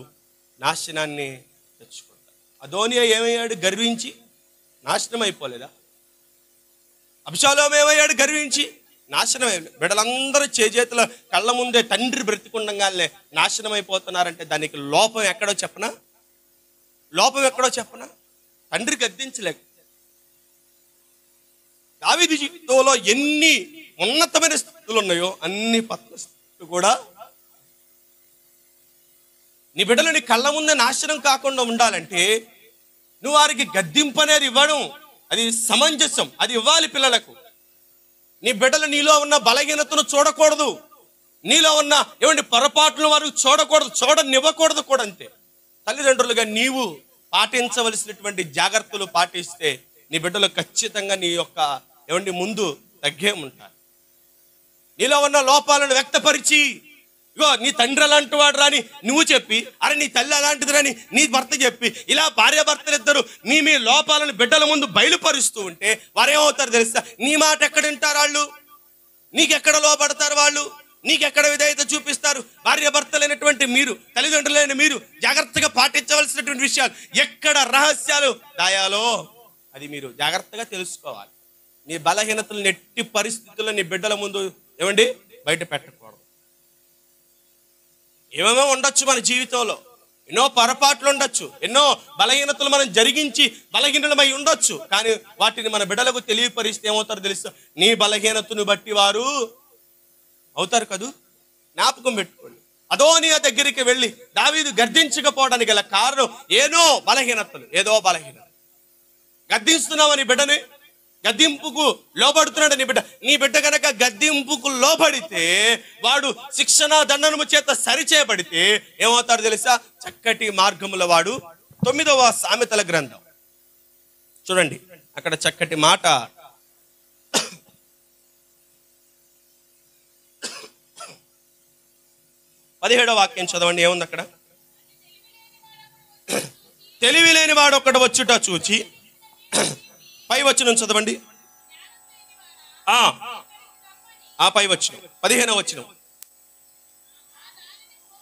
నాశనాన్ని తెచ్చుకుంటారు. అదోనియా ఏమయ్యాడు? గర్వించి నాశనం అయిపోలేదా? అబ్షాలోము ఏమయ్యాడు? గర్వించి నాశనం అయ్యాడు. బిడ్డలందరూ చేతుల కళ్ళ ముందే తండ్రి బ్రతికుండగానే నాశనం అయిపోతున్నారంటే దానికి లోపం ఎక్కడో చెప్పనా? తండ్రి గద్దించలేక. దావీదు జీవితంలో ఎన్ని ఉన్నతమైన స్థితులు ఉన్నాయో అన్ని పతన స్థితులు కూడా. నీ బిడ్డలు నీ కళ్ళ ముందే నాశనం కాకుండా ఉండాలంటే నువ్వు వారికి గద్దింపు అనేది ఇవ్వడం అది సమంజసం, అది ఇవ్వాలి పిల్లలకు. నీ బిడ్డలు నీలో ఉన్న బలహీనతను చూడకూడదు, నీలో ఉన్న పొరపాట్లు వారు చూడకూడదు, చూడనివ్వకూడదు కూడా. అంతే. తల్లిదండ్రులుగా నీవు పాటించవలసినటువంటి జాగ్రత్తలు పాటిస్తే నీ బిడ్డలు ఖచ్చితంగా నీ యొక్క ముందు తగ్గే ఉంటారు. నీలో ఉన్న లోపాలను వ్యక్తపరిచి, ఇగో నీ తండ్రి అలాంటి వాడు రాని నువ్వు చెప్పి, అరే నీ తల్లి అలాంటిది రాని నీ భర్త చెప్పి, ఇలా భార్యాభర్తలు ఇద్దరు మీ లోపాలను బిడ్డల ముందు బయలుపరుస్తూ ఉంటే వారేమవుతారు తెలుసా, నీ మాట ఎక్కడ వింటారు వాళ్ళు, నీకెక్కడ లోపడతారు వాళ్ళు, నీకెక్కడ విధేయత చూపిస్తారు. భార్యాభర్తలైనటువంటి మీరు, తల్లిదండ్రులైన మీరు జాగ్రత్తగా పాటించవలసినటువంటి విషయాలు, ఎక్కడ రహస్యాలు దాయాలో అది మీరు జాగ్రత్తగా తెలుసుకోవాలి. నీ బలహీనతలను ఎట్టి పరిస్థితుల్లో నీ బిడ్డల ముందు బయట పెట్టకూడదు. ఏమేమో ఉండొచ్చు మన జీవితంలో, ఎన్నో పొరపాట్లు ఉండొచ్చు, ఎన్నో బలహీనతలు మనం జరిగించి బలహీనమై ఉండొచ్చు. కానీ వాటిని మన బిడ్డలకు తెలియపరిస్తే ఏమవుతారో తెలుసు, నీ బలహీనతను బట్టి వారు అవుతారు కదూ. జ్ఞాపకం పెట్టుకోండి. అదోనియా దగ్గరికి వెళ్ళి దావీదు గద్దించకపోవడానికి గల కారణం ఏదో బలహీనత. గద్దిస్తున్నావా నీ బిడ్డని? గద్దింపుకు లోబడుతున్నాడు నీ బిడ్డ కనుక గద్దింపుకు లోబడితే, వాడు శిక్షణ దండనము చేత సరిచేయబడితే ఏమవుతాడు తెలుసా, చక్కటి మార్గముల వాడు. 9వ సామెతల గ్రంథం చూడండి, అక్కడ చక్కటి మాట. 17వ వాక్యం చదవండి, ఏముంది అక్కడ? తెలివి లేని వాడు ఒక్కడు వచ్చుట చూచి, పై వచనం చదవండి. పై వచనం 15వ వచనం.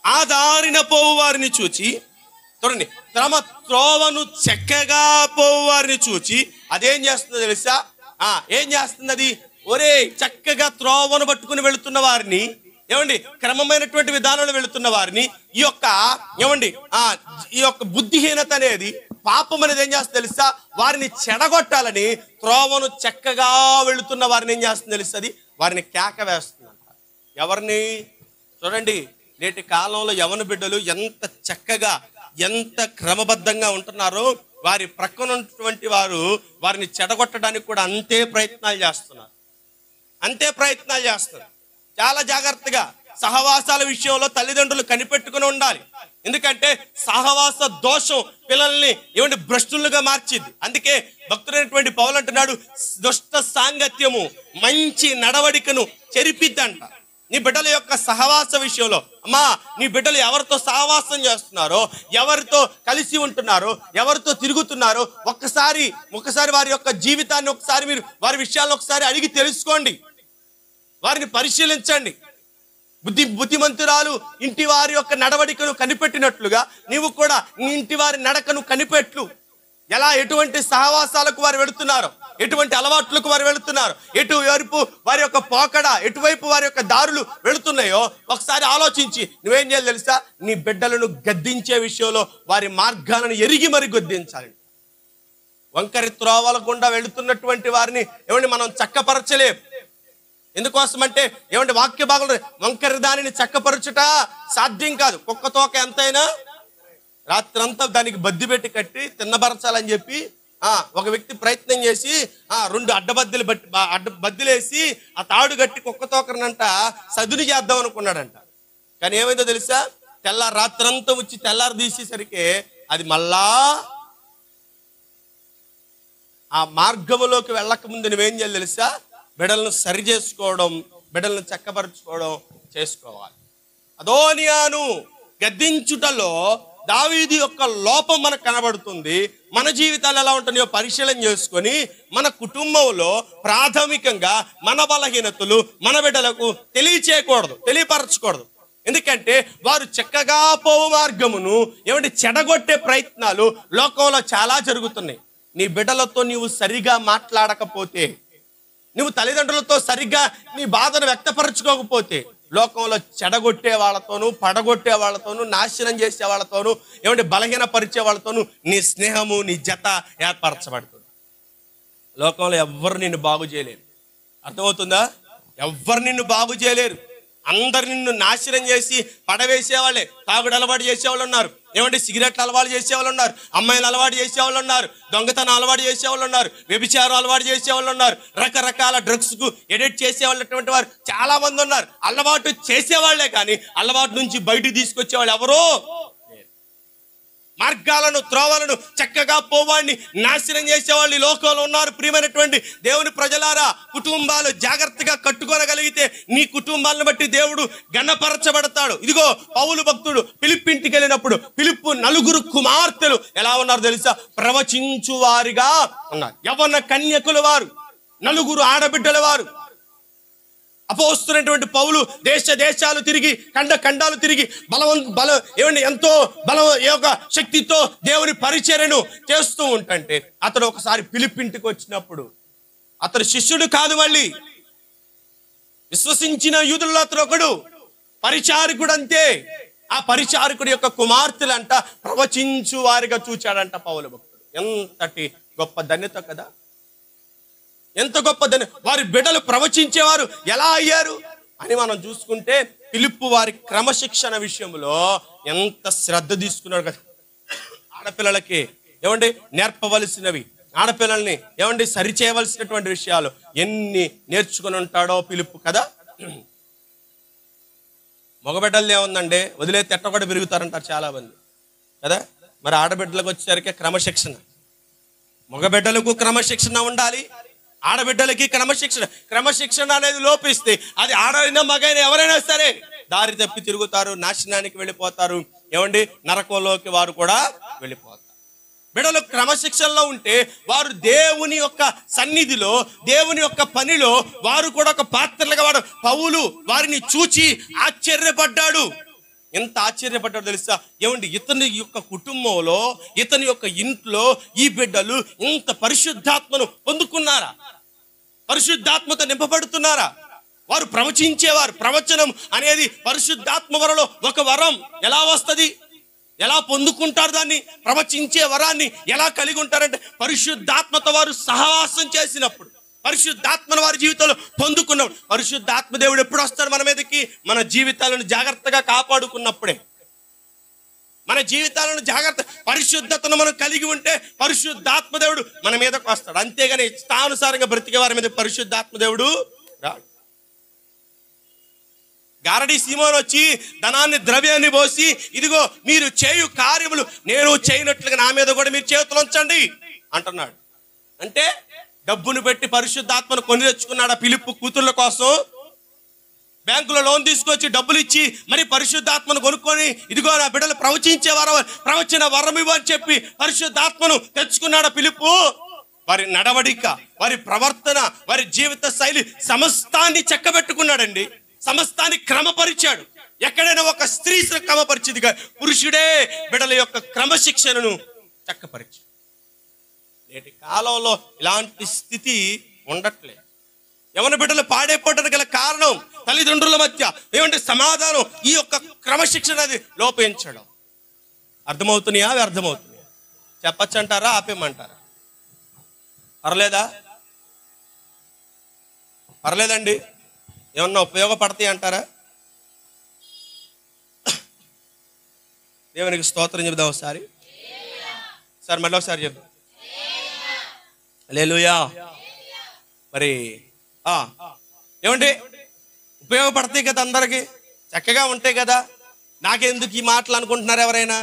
ఆ దారిన పోవు వారిని చూచి, చూడండి, తమ త్రోవను చక్కగా పోవు వారిని చూచి అదేం చేస్తుందో తెలుసా? ఏం చేస్తుంది అది? చక్కగా త్రోవను పట్టుకుని వెళుతున్న వారిని, క్రమమైనటువంటి విధానంలో వెళుతున్న వారిని, ఈ యొక్క బుద్ధిహీనత అనేది, పాపం అనేది ఏం చేస్తుంది తెలుసా? వారిని చెడగొట్టాలని త్రోవను చక్కగా వెళుతున్న వారిని ఏం చేస్తుంది తెలుసా? అది వారిని కేక వేస్తుందంట. ఎవరిని? చూడండి, నేటి కాలంలో యవన బిడ్డలు ఎంత చక్కగా ఎంత క్రమబద్ధంగా ఉంటున్నారో, వారి ప్రక్కన ఉన్నటువంటి వారు వారిని చెడగొట్టడానికి కూడా అంతే ప్రయత్నాలు చేస్తున్నారు. చాలా జాగ్రత్తగా సహవాసాల విషయంలో తల్లిదండ్రులు కనిపెట్టుకుని ఉండాలి. ఎందుకంటే సహవాస దోషం పిల్లల్ని భ్రష్టులుగా మార్చింది. అందుకే భక్తుడైనటువంటి పౌలు అంటున్నాడు, దుష్ట సాంగత్యము మంచి నడవడికను చెరిపిద్దంట. నీ బిడ్డల యొక్క సహవాస విషయంలో, అమ్మా నీ బిడ్డలు ఎవరితో సహవాసం చేస్తున్నారో, ఎవరితో కలిసి ఉంటున్నారో, ఎవరితో తిరుగుతున్నారో ఒక్కసారి వారి యొక్క జీవితాన్ని ఒకసారి మీరు వారి విషయాలను ఒకసారి అడిగి తెలుసుకోండి, వారిని పరిశీలించండి. బుద్ధిమంతురాలు ఇంటి వారి యొక్క నడవడికను కనిపెట్టినట్లుగా నీవు కూడా నీ ఇంటి వారి నడకను కనిపెట్లు. ఎటువంటి సహవాసాలకు వారు వెళుతున్నారు, ఎటువంటి అలవాట్లకు వారు వెళుతున్నారు, ఎటువైపు వారి యొక్క పోకడ, ఎటువైపు వారి యొక్క దారులు వెళుతున్నాయో ఒకసారి ఆలోచించి నువ్వేం చేయాలి తెలుసా? నీ బిడ్డలను గద్దించే విషయంలో వారి మార్గాలను ఎరిగి మరి గద్దించాలి. వంకరి త్రోవల గుండా వెళుతున్నటువంటి వారిని మనం చక్కపరచలేం. ఎందుకోసమంటే వాక్య భాగంలో వంకరి దానిని చక్కపరచుట సాధ్యం కాదు. కుక్క తోక ఎంతైనా రాత్రంతా దానికి బద్ది పెట్టి కట్టి తిన్నబరచాలని చెప్పి ఒక వ్యక్తి ప్రయత్నం చేసి 2 బద్దిలేసి ఆ తాడు కట్టి కుక్క తోకనంట సదుని చేద్దాం అనుకున్నాడంట. కానీ ఏమైందో తెలుసా? రాత్రంతా వచ్చి తెల్లారు తీసేసరికి అది మళ్ళా ఆ మార్గములోకి వెళ్ళక ముందు నువ్వేం చేయాలి తెలుసా? బిడ్డలను సరి చేసుకోవడం, బిడ్డలను చక్కపరుచుకోవడం చేసుకోవాలి. అదోనియాను గద్దించుటలో దావీదు యొక్క లోపం మనకు కనబడుతుంది. మన జీవితాలు ఎలా ఉంటున్నాయో పరిశీలన చేసుకొని మన కుటుంబంలో ప్రాథమికంగా మన బలహీనతలు మన బిడ్డలకు తెలియపరచకూడదు. ఎందుకంటే వారు చక్కగా పోవు మార్గమును చెడగొట్టే ప్రయత్నాలు లోకంలో చాలా జరుగుతున్నాయి. నీ బిడ్డలతో నీవు సరిగా మాట్లాడకపోతే, నువ్వు తల్లిదండ్రులతో సరిగ్గా నీ బాధను వ్యక్తపరచుకోకపోతే లోకంలో చెడగొట్టే వాళ్ళతోనూ, పడగొట్టే వాళ్ళతోనూ, నాశనం చేసే వాళ్ళతోనూ, బలహీనపరిచే వాళ్ళతోనూ నీ స్నేహము, నీ జత ఏర్పరచబడుతుంది. లోకంలో ఎవ్వరు నిన్ను బాగు చేయలేరు. అర్థమవుతుందా? ఎవ్వరు నిన్ను బాగు చేయలేరు. అందరు నిన్ను నాశనం చేసి పడవేసేవాళ్ళే. తాగుడు అలవాటు చేసేవాళ్ళు ఉన్నారు, సిగరెట్లు అలవాటు చేసేవాళ్ళు ఉన్నారు, అమ్మాయిలు అలవాటు చేసేవాళ్ళు ఉన్నారు, దొంగతనం అలవాటు చేసేవాళ్ళు ఉన్నారు, వ్యభిచారం అలవాటు చేసేవాళ్ళు ఉన్నారు, రకరకాల డ్రగ్స్ కు ఎడిట్ చేసేవాళ్ళటువంటి వారు చాలా మంది ఉన్నారు. అలవాటు చేసేవాళ్లే కానీ అలవాటు నుంచి బయటకు తీసుకొచ్చేవాళ్ళు ఎవరో. మార్గాలను, త్రోవలను చక్కగా పోవాడిని నాశనం చేసేవాళ్ళు ఈ లోకంలో ఉన్నారు. ప్రియమైనటువంటి దేవుని ప్రజలారా, కుటుంబాలు జాగ్రత్తగా కట్టుకోగలిగితే నీ కుటుంబాలను బట్టి దేవుడు గణపరచబడతాడు. ఇదిగో పౌలు భక్తుడు ఫిలిప్పి ఇంటికి వెళ్ళినప్పుడు ఫిలిప్పు 4 కుమార్తెలు ఎలా ఉన్నారు తెలుసా? ప్రవచించు వారిగా ఉన్నారు. యవ్వన కన్యకులు వారు, 4 ఆడబిడ్డల వారు. అపోస్తున్నటువంటి పౌలు దేశాలు తిరిగి, ఖండాలు తిరిగి ఎంతో బలం యొక్క శక్తితో దేవుని పరిచర్యను చేస్తూ ఉంటే అతడు ఒకసారి ఫిలిప్పి ఇంటికి వచ్చినప్పుడు అతడు శిష్యుడు కాదు, మళ్ళీ విశ్వసించిన యూదుల్లో అతడు ఒకడు, పరిచారకుడు అంతే. ఆ పరిచారకుడి యొక్క కుమార్తెలంట ప్రవచించు వారిగా చూచాడంట పౌలు భక్తుడు. ఎంతటి గొప్ప ధన్యత కదా! ఎంత గొప్పదని వారి బిడ్డలు ప్రవచించేవారు ఎలా అయ్యారు అని మనం చూసుకుంటే ఫిలిప్పు వారి క్రమశిక్షణ విషయంలో ఎంత శ్రద్ధ తీసుకున్నాడు కదా. ఆడపిల్లలకి నేర్పవలసినవి, ఆడపిల్లల్ని సరిచేయవలసినటువంటి విషయాలు ఎన్ని నేర్చుకుని ఉంటాడో ఫిలిప్పు కదా. మగబిడ్డలు ఏముందండి, వదిలేతే ఎట్టొకటి పెరుగుతారంటారు చాలా మంది కదా. మరి ఆడబిడ్డలకు వచ్చేసరికి క్రమశిక్షణ, మగబిడ్డలకు క్రమశిక్షణ ఉండాలి, ఆడబిడ్డలకి క్రమశిక్షణ అనేది లోపిస్తే అది ఆడైనా మగైనా ఎవరైనా సరే దారి తప్పి తిరుగుతారు, నాశనానికి వెళ్ళిపోతారు. నరకంలోకి వారు కూడా వెళ్ళిపోతారు. బిడ్డలు క్రమశిక్షణలో ఉంటే వారు దేవుని యొక్క సన్నిధిలో, దేవుని యొక్క పనిలో వారు కూడా ఒక పాత్రలుగా వాడు. పౌలు వారిని చూచి ఆశ్చర్యపడ్డాడు. ఎంత ఆశ్చర్యపడ్డాడు తెలుసా? ఇతని యొక్క కుటుంబంలో, ఇతని యొక్క ఇంట్లో ఈ బిడ్డలు ఇంత పరిశుద్ధాత్మను పొందుకున్నారా? పరిశుద్ధాత్మతో నింపబడుతున్నారా? వారు ప్రవచించేవారు. ప్రవచనం అనేది పరిశుద్ధాత్మ వరలో ఒక వరం. ఎలా వస్తుంది? ఎలా పొందుకుంటారు దాన్ని? ప్రవచించే వరాన్ని ఎలా కలిగి ఉంటారంటే పరిశుద్ధాత్మతో వారు సహవాసం చేసినప్పుడు, పరిశుద్ధాత్మను వారి జీవితంలో పొందుకున్నప్పుడు. పరిశుద్ధాత్మ దేవుడు ఎప్పుడు వస్తాడు మన మీదకి? మన జీవితాలను జాగ్రత్తగా కాపాడుకున్నప్పుడే. మన జీవితాలను పరిశుద్ధతను మనం కలిగి ఉంటే పరిశుద్ధాత్మ దేవుడు మన మీదకు వస్తాడు. అంతేగాని ఇష్టానుసారంగా బ్రతికే వారి మీద పరిశుద్ధాత్మ దేవుడు రాడు. గారడి సీమోను వచ్చి ధనాన్ని, ద్రవ్యాన్ని పోసి, ఇదిగో మీరు చేయు కార్యములు నేను చేయనట్లుగా నా మీద కూడా మీరు చేతులు ఉంచండి అంటున్నాడు. అంటే డబ్బును పెట్టి పరిశుద్ధాత్మను కొని తెచ్చుకున్నాడు ఫిలిప్పు కూతుళ్ళ కోసం. బ్యాంకులో లోన్ తీసుకొచ్చి డబ్బులు ఇచ్చి మరి పరిశుద్ధాత్మను కొనుక్కొని ఇదిగో నా బిడ్డలు ప్రవచన వరం ఇవ్వని చెప్పి పరిశుద్ధాత్మను తెచ్చుకున్నాడు ఫిలిప్పు. వారి నడవడిక, వారి ప్రవర్తన, వారి జీవిత శైలి సమస్తాన్ని చక్కబెట్టుకున్నాడండి. సమస్తాన్ని క్రమపరిచాడు. ఎక్కడైనా ఒక స్త్రీ క్రమపరిచిందిగా పురుషుడే బిడ్డల యొక్క క్రమశిక్షణను చక్కపరిచాడు. నేటి కాలంలో ఇలాంటి స్థితి ఉండట్లేదు. యవన బిడ్డలు పాడైపోవడానికి గల కారణం తల్లిదండ్రుల మధ్య ఏమంటే సమాధానం, ఈ యొక్క క్రమశిక్షణ అది లోపించడం. అర్థమవుతున్నాయా? అవి అర్థమవుతున్నాయా? చెప్పచ్చు అంటారా? ఆపేయమంటారా? పర్లేదండి, ఏమన్నా ఉపయోగపడతాయి అంటారా? దేవునికి స్తోత్రం చెబుదాం ఒకసారి. మళ్ళీ ఒకసారి చెప్దాం. హల్లెలూయా. మరి ఏమండి ఉపయోగపడతాయి కదా, అందరికీ చక్కగా ఉంటాయి కదా. నాకెందుకు ఈ మాటలు అనుకుంటున్నారు ఎవరైనా?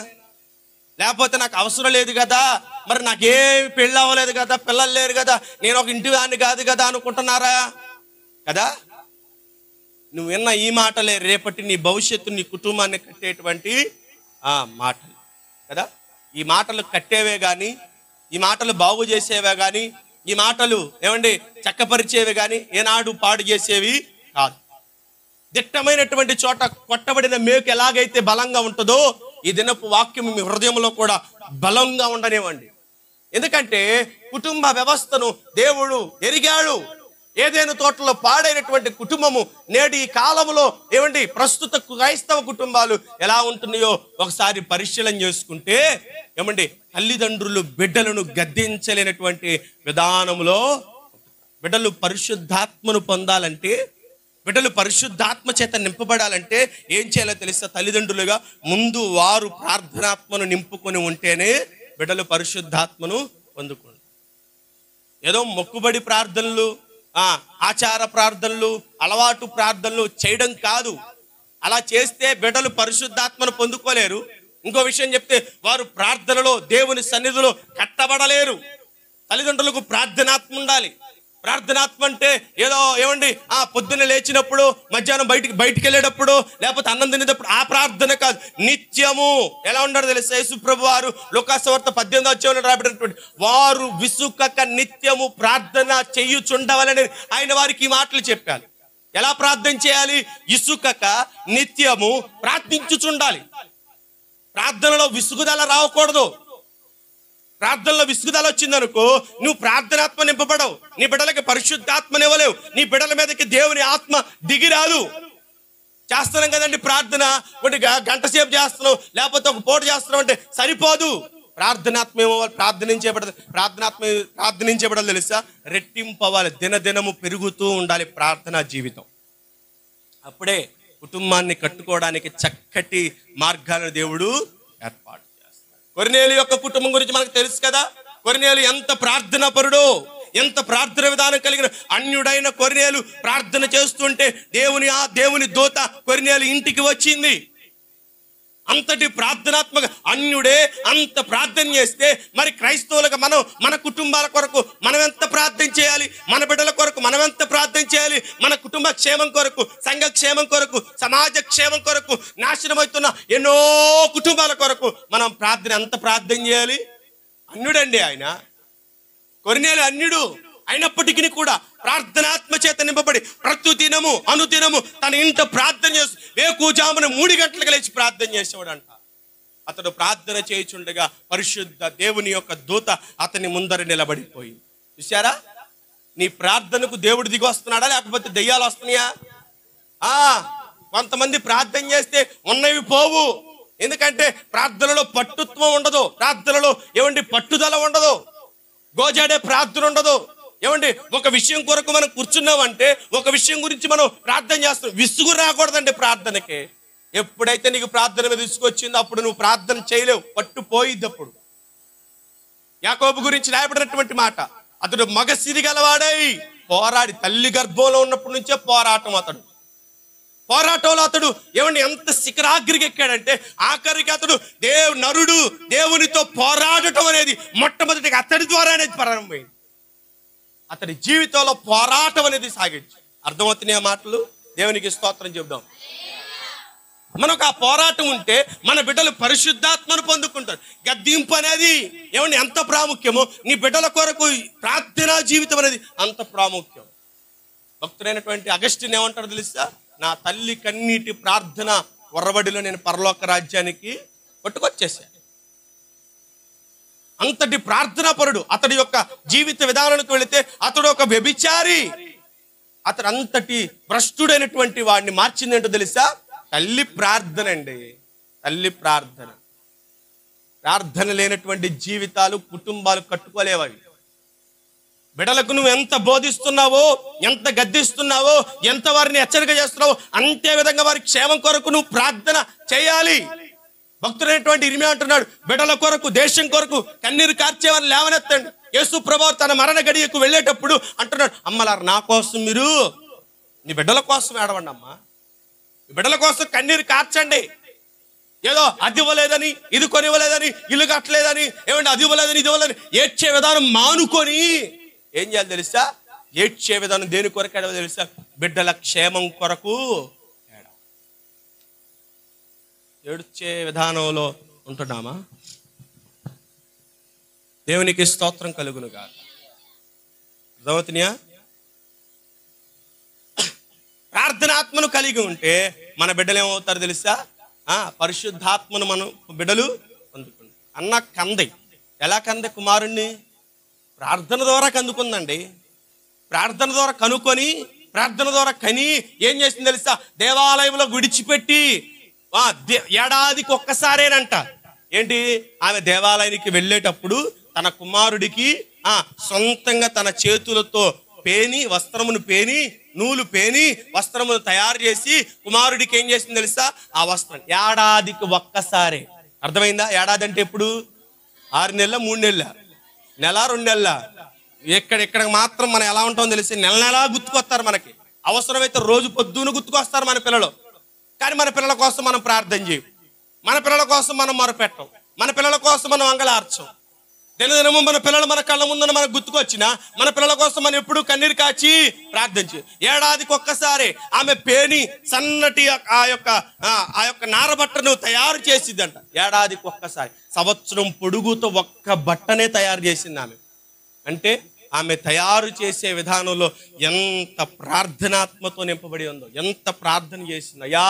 లేకపోతే నాకు అవసరం లేదు కదా, మరి నాకేమి పెళ్ళి అవ్వలేదు కదా, పిల్లలు లేరు కదా, నేను ఒక ఇంటి వాడిని కాదు కదా అనుకుంటున్నారా? కదా, నువ్వు విన్న ఈ మాటలే రేపటి నీ భవిష్యత్తు, నీ కుటుంబాన్ని కట్టేటువంటి మాటలు కదా. ఈ మాటలు కట్టేవే కానీ, ఈ మాటలు బాగు చేసేవే కానీ, ఈ మాటలు ఏమండి చక్కపరిచేవి కానీ ఏనాడు పాడు చేసేవి కాదు. దిట్టమైనటువంటి చోట కొట్టబడిన మేకు ఎలాగైతే బలంగా ఉంటుందో ఈ దినపు వాక్యం మీ హృదయంలో కూడా బలంగా ఉండనివ్వండి. ఎందుకంటే కుటుంబ వ్యవస్థను దేవుడు ఎరిగాడు. ఏదైనా తోటలో పాడైనటువంటి కుటుంబము నేడు ఈ కాలంలో ఏమండి ప్రస్తుత క్రైస్తవ కుటుంబాలు ఎలా ఉంటున్నాయో ఒకసారి పరిశీలన చేసుకుంటే ఏమండి తల్లిదండ్రులు బిడ్డలను గద్దించలేనటువంటి విధానంలో బిడ్డలు పరిశుద్ధాత్మను పొందాలంటే, బిడ్డలు పరిశుద్ధాత్మ చేత నింపబడాలంటే ఏం చేయాలో తెలుసా? తల్లిదండ్రులుగా ముందు వారు ప్రార్థనాత్మను నింపుకొని ఉంటేనే బిడ్డలు పరిశుద్ధాత్మను పొందుకుంటారు. ఏదో మొక్కుబడి ప్రార్థనలు, ఆచార ప్రార్థనలు, అలవాటు ప్రార్థనలు చేయడం కాదు. అలా చేస్తే బిడ్డలు పరిశుద్ధాత్మను పొందుకోలేరు. ఇంకో విషయం చెప్తే వారు ప్రార్థనలో దేవుని సన్నిధిలో కట్టబడలేరు. తల్లిదండ్రులకు ప్రార్థనాత్మ ఉండాలి. ప్రార్థనాత్మ అంటే ఏదో ఏమండి పొద్దున్న లేచినప్పుడు, మధ్యాహ్నం బయటికి వెళ్ళేటప్పుడు, లేకపోతే అన్నం తినేటప్పుడు ఆ ప్రార్థన కాదు. నిత్యము ఎలా ఉన్నాడు తెలుసా? యేసు ప్రభు వారు లోకాసువార్త 18వ రాబడినటువంటి వారు విసుకక నిత్యము ప్రార్థన చేయుచుండవలని ఆయన వారికి ఈ మాటలు చెప్పారు. ఎలా ప్రార్థన చేయాలి? ఇసుకక నిత్యము ప్రార్థించుచుండాలి. ప్రార్థనలో విసుగుదల రావకూడదు. ప్రార్థనలో విసుగుదల వచ్చిందనుకో నువ్వు ప్రార్థనాత్మ నింపబడవు, నీ బిడ్డలకి పరిశుద్ధాత్మనివ్వలేవు, నీ బిడ్డల మీదకి దేవుని ఆత్మ దిగిరాదు. చేస్తున్నాం కదండి ప్రార్థన, ఒకటి గంట సేపు చేస్తున్నావు, లేకపోతే ఒక పూట చేస్తున్నావు అంటే సరిపోదు. ప్రార్థనాత్మ ఏమో ప్రార్థనించబడాలి తెలుసా? రెట్టింపవ్వాలి, దినదినము పెరుగుతూ ఉండాలి ప్రార్థనా జీవితం. అప్పుడే కుటుంబాన్ని కట్టుకోవడానికి చక్కటి మార్గాలను దేవుడు ఏర్పాటు చేస్తాడు. కొర్నేలు యొక్క కుటుంబం గురించి మనకు తెలుసు కదా. కొర్నేలు ఎంత ప్రార్థనా పరుడో, ఎంత ప్రార్థన విధానం కలిగిన అన్యుడైన కొర్నేలు ప్రార్థన చేస్తుంటే దేవుని దూత కొర్నేలు ఇంటికి వచ్చింది. అంతటి ప్రార్థనాత్మక అన్యుడే అంత ప్రార్థన చేస్తే మరి క్రైస్తవులుగా మన కుటుంబాల కొరకు మనం ఎంత ప్రార్థన చేయాలి? మన బిడ్డల కొరకు మనం ఎంత ప్రార్థన చేయాలి? మన కుటుంబ క్షేమం కొరకు, సంఘ క్షేమం కొరకు, సమాజ క్షేమం కొరకు, నాశనమవుతున్న ఎన్నో కుటుంబాల కొరకు మనం ఎంత ప్రార్థన చేయాలి? అన్యుడండి ఆయన. కొర్నేలు అన్యుడు అయినప్పటికీ కూడా ప్రార్థనాత్మ చేత నింపబడి ప్రతిదినము అనుదినము తన ఇంట ప్రార్థన చేసి వేకుజామున 3 గంటలకు లేచి ప్రార్థన చేసేవాడంట. అతడు ప్రార్థన చేయుచుండగా పరిశుద్ధ దేవుని యొక్క దూత అతని ముందర నిలబడిపోయింది. చూసారా? నీ ప్రార్థనకు దేవుడు దిగి వస్తున్నాడా లేకపోతే దెయ్యాలు వస్తున్నాయా? కొంతమంది ప్రార్థన చేస్తే ఉన్నవి పోవు. ఎందుకంటే ప్రార్థనలో పట్టుత్వం ఉండదు, ప్రార్థనలో ఏమండి పట్టుదల ఉండదు, గోజాడే ప్రార్థన ఉండదు. ఏమండి ఒక విషయం కొరకు మనం కూర్చున్నామంటే, ఒక విషయం గురించి మనం ప్రార్థన చేస్తున్నాం, విసుగు రాకూడదండి ప్రార్థనకి. ఎప్పుడైతే నీకు ప్రార్థన మీద విసుగొచ్చిందో అప్పుడు నువ్వు ప్రార్థన చేయలేవు, పట్టుపోయిద్ది. అప్పుడు యాకోబు గురించి రాయబడినటువంటి మాట, అతడు మగసిరి గలవాడై పోరాడి, తల్లి గర్భంలో ఉన్నప్పటి నుంచే పోరాటంలో అతడు ఏమండి ఎంత శిఖరాగ్రికి ఎక్కాడంటే ఆఖరికి అతడు నరుడు దేవునితో పోరాడటం అనేది మొట్టమొదటిగా అతడి ద్వారానే ప్రారంభమైంది. అతడి జీవితంలో పోరాటం అనేది సాగించి. అర్థమవుతున్నాయి మాటలు? దేవునికి స్తోత్రం చెబుదాం. మనకు ఆ పోరాటం ఉంటే మన బిడ్డలు పరిశుద్ధాత్మను పొందుకుంటారు. గద్దింపు అనేది ఏమండి ఎంత ప్రాముఖ్యమో, నీ బిడ్డల కొరకు ప్రార్థనా జీవితం అనేది అంత ప్రాముఖ్యం. భక్తుడైనటువంటి అగస్టిన్ ఏమంటారు తెలుసా? నా తల్లి కన్నీటి ప్రార్థన వరబడిలో నేను పరలోక రాజ్యానికి పట్టుకొచ్చేసాను. అంతటి ప్రార్థనా పరుడు. అతడి యొక్క జీవిత విధానానికి వెళితే అతడు ఒక వ్యభిచారి. అతడు అంతటి భ్రష్టుడైనటువంటి వాడిని మార్చింది ఏంటో తెలుసా? తల్లి ప్రార్థన అండి. తల్లి ప్రార్థన. ప్రార్థన లేనటువంటి జీవితాలు, కుటుంబాలు కట్టుకోలేవవి. బిడ్డలకు నువ్వు ఎంత బోధిస్తున్నావో, ఎంత గద్దిస్తున్నావో, ఎంత వారిని హెచ్చరిక చేస్తున్నావో, అంతే విధంగా వారి క్షేమం కొరకు నువ్వు ప్రార్థన చేయాలి. భక్తుడైనటువంటి ఇర్మియా అంటున్నాడు, బిడ్డల కొరకు, దేశం కొరకు కన్నీరు కార్చేవారిని లేవనెత్తండి. యేసు ప్రభువు తన మరణ గడియకు వెళ్ళేటప్పుడు అంటున్నాడు, అమ్మలారు నా కోసం మీరు నీ బిడ్డల కోసం ఏడవండి అమ్మా, నీ బిడ్డల కోసం కన్నీరు కార్చండి. ఏదో అది ఇవ్వలేదని, ఇది కొనివ్వలేదని, ఇల్లు కట్టలేదని, ఏమంటే అది ఇవ్వలేదని, ఇది ఇవ్వలేదని ఏడ్చే విధానం మానుకొని ఏం చేయాలి తెలుసా? ఏడ్చే విధానం దేని కొరకు ఏడవ తెలుసా? బిడ్డల క్షేమం కొరకు ఏడ్చే విధానంలో ఉంటున్నామా? దేవునికి స్తోత్రం కలుగును గాక. అర్థమవుతున్నాయా? ప్రార్థనాత్మను కలిగి ఉంటే మన బిడ్డలు ఏమవుతారు తెలుసా? పరిశుద్ధాత్మను మనం బిడ్డలు పొందుకుంటారు. అన్న కంది ఎలా కంది కుమారుణ్ణి? ప్రార్థన ద్వారా కందుకుందండి. ప్రార్థన ద్వారా కనుక్కొని, ప్రార్థన ద్వారా కని ఏం చేసింది తెలుసా? దేవాలయంలో విడిచిపెట్టి ఏడాదికి ఒక్కసారేనంట. ఏంటి? ఆమె దేవాలయానికి వెళ్ళేటప్పుడు తన కుమారుడికి సొంతంగా తన చేతులతో వస్త్రమును నూలు వస్త్రమును తయారు చేసి కుమారుడికి ఏం చేసింది తెలుసా? ఆ వస్త్రం ఏడాదికి ఒక్కసారే. అర్థమైందా? ఏడాది అంటే ఎప్పుడు? 6 నెలల, 3 నెలల, నెల, 2 నెలల. ఇక్కడ మాత్రం మనం ఎలా ఉంటామో తెలిసి నెల గుర్తుకొస్తారు మనకి. అవసరమైతే రోజు పొద్దున గుర్తుకొస్తారు మన పిల్లలు. కానీ మన పిల్లల కోసం మనం ప్రార్థన చేయం, మన పిల్లల కోసం మనం మొరపెట్టం, మన పిల్లల కోసం మనం అంగలార్చం. దినదినము మన పిల్లలు మన కళ్ళ ముందున మనకు గుర్తుకొచ్చినా మన పిల్లల కోసం మనం ఎప్పుడు కన్నీరు కాచి ప్రార్థన చేయం. ఏడాదికి ఒక్కసారి ఆమె సన్నటి ఆ యొక్క నారబట్టను తయారు చేసిద్దంట. ఏడాదికి ఒక్కసారి, సంవత్సరం పొడుగుతో ఒక్క బట్టనే తయారు చేసింది ఆమె. అంటే ఆమె తయారు చేసే విధానంలో ఎంత ప్రార్థనాత్మతో నింపబడి ఉందో, ఎంత ప్రార్థన చేసిందో. అయ్యా,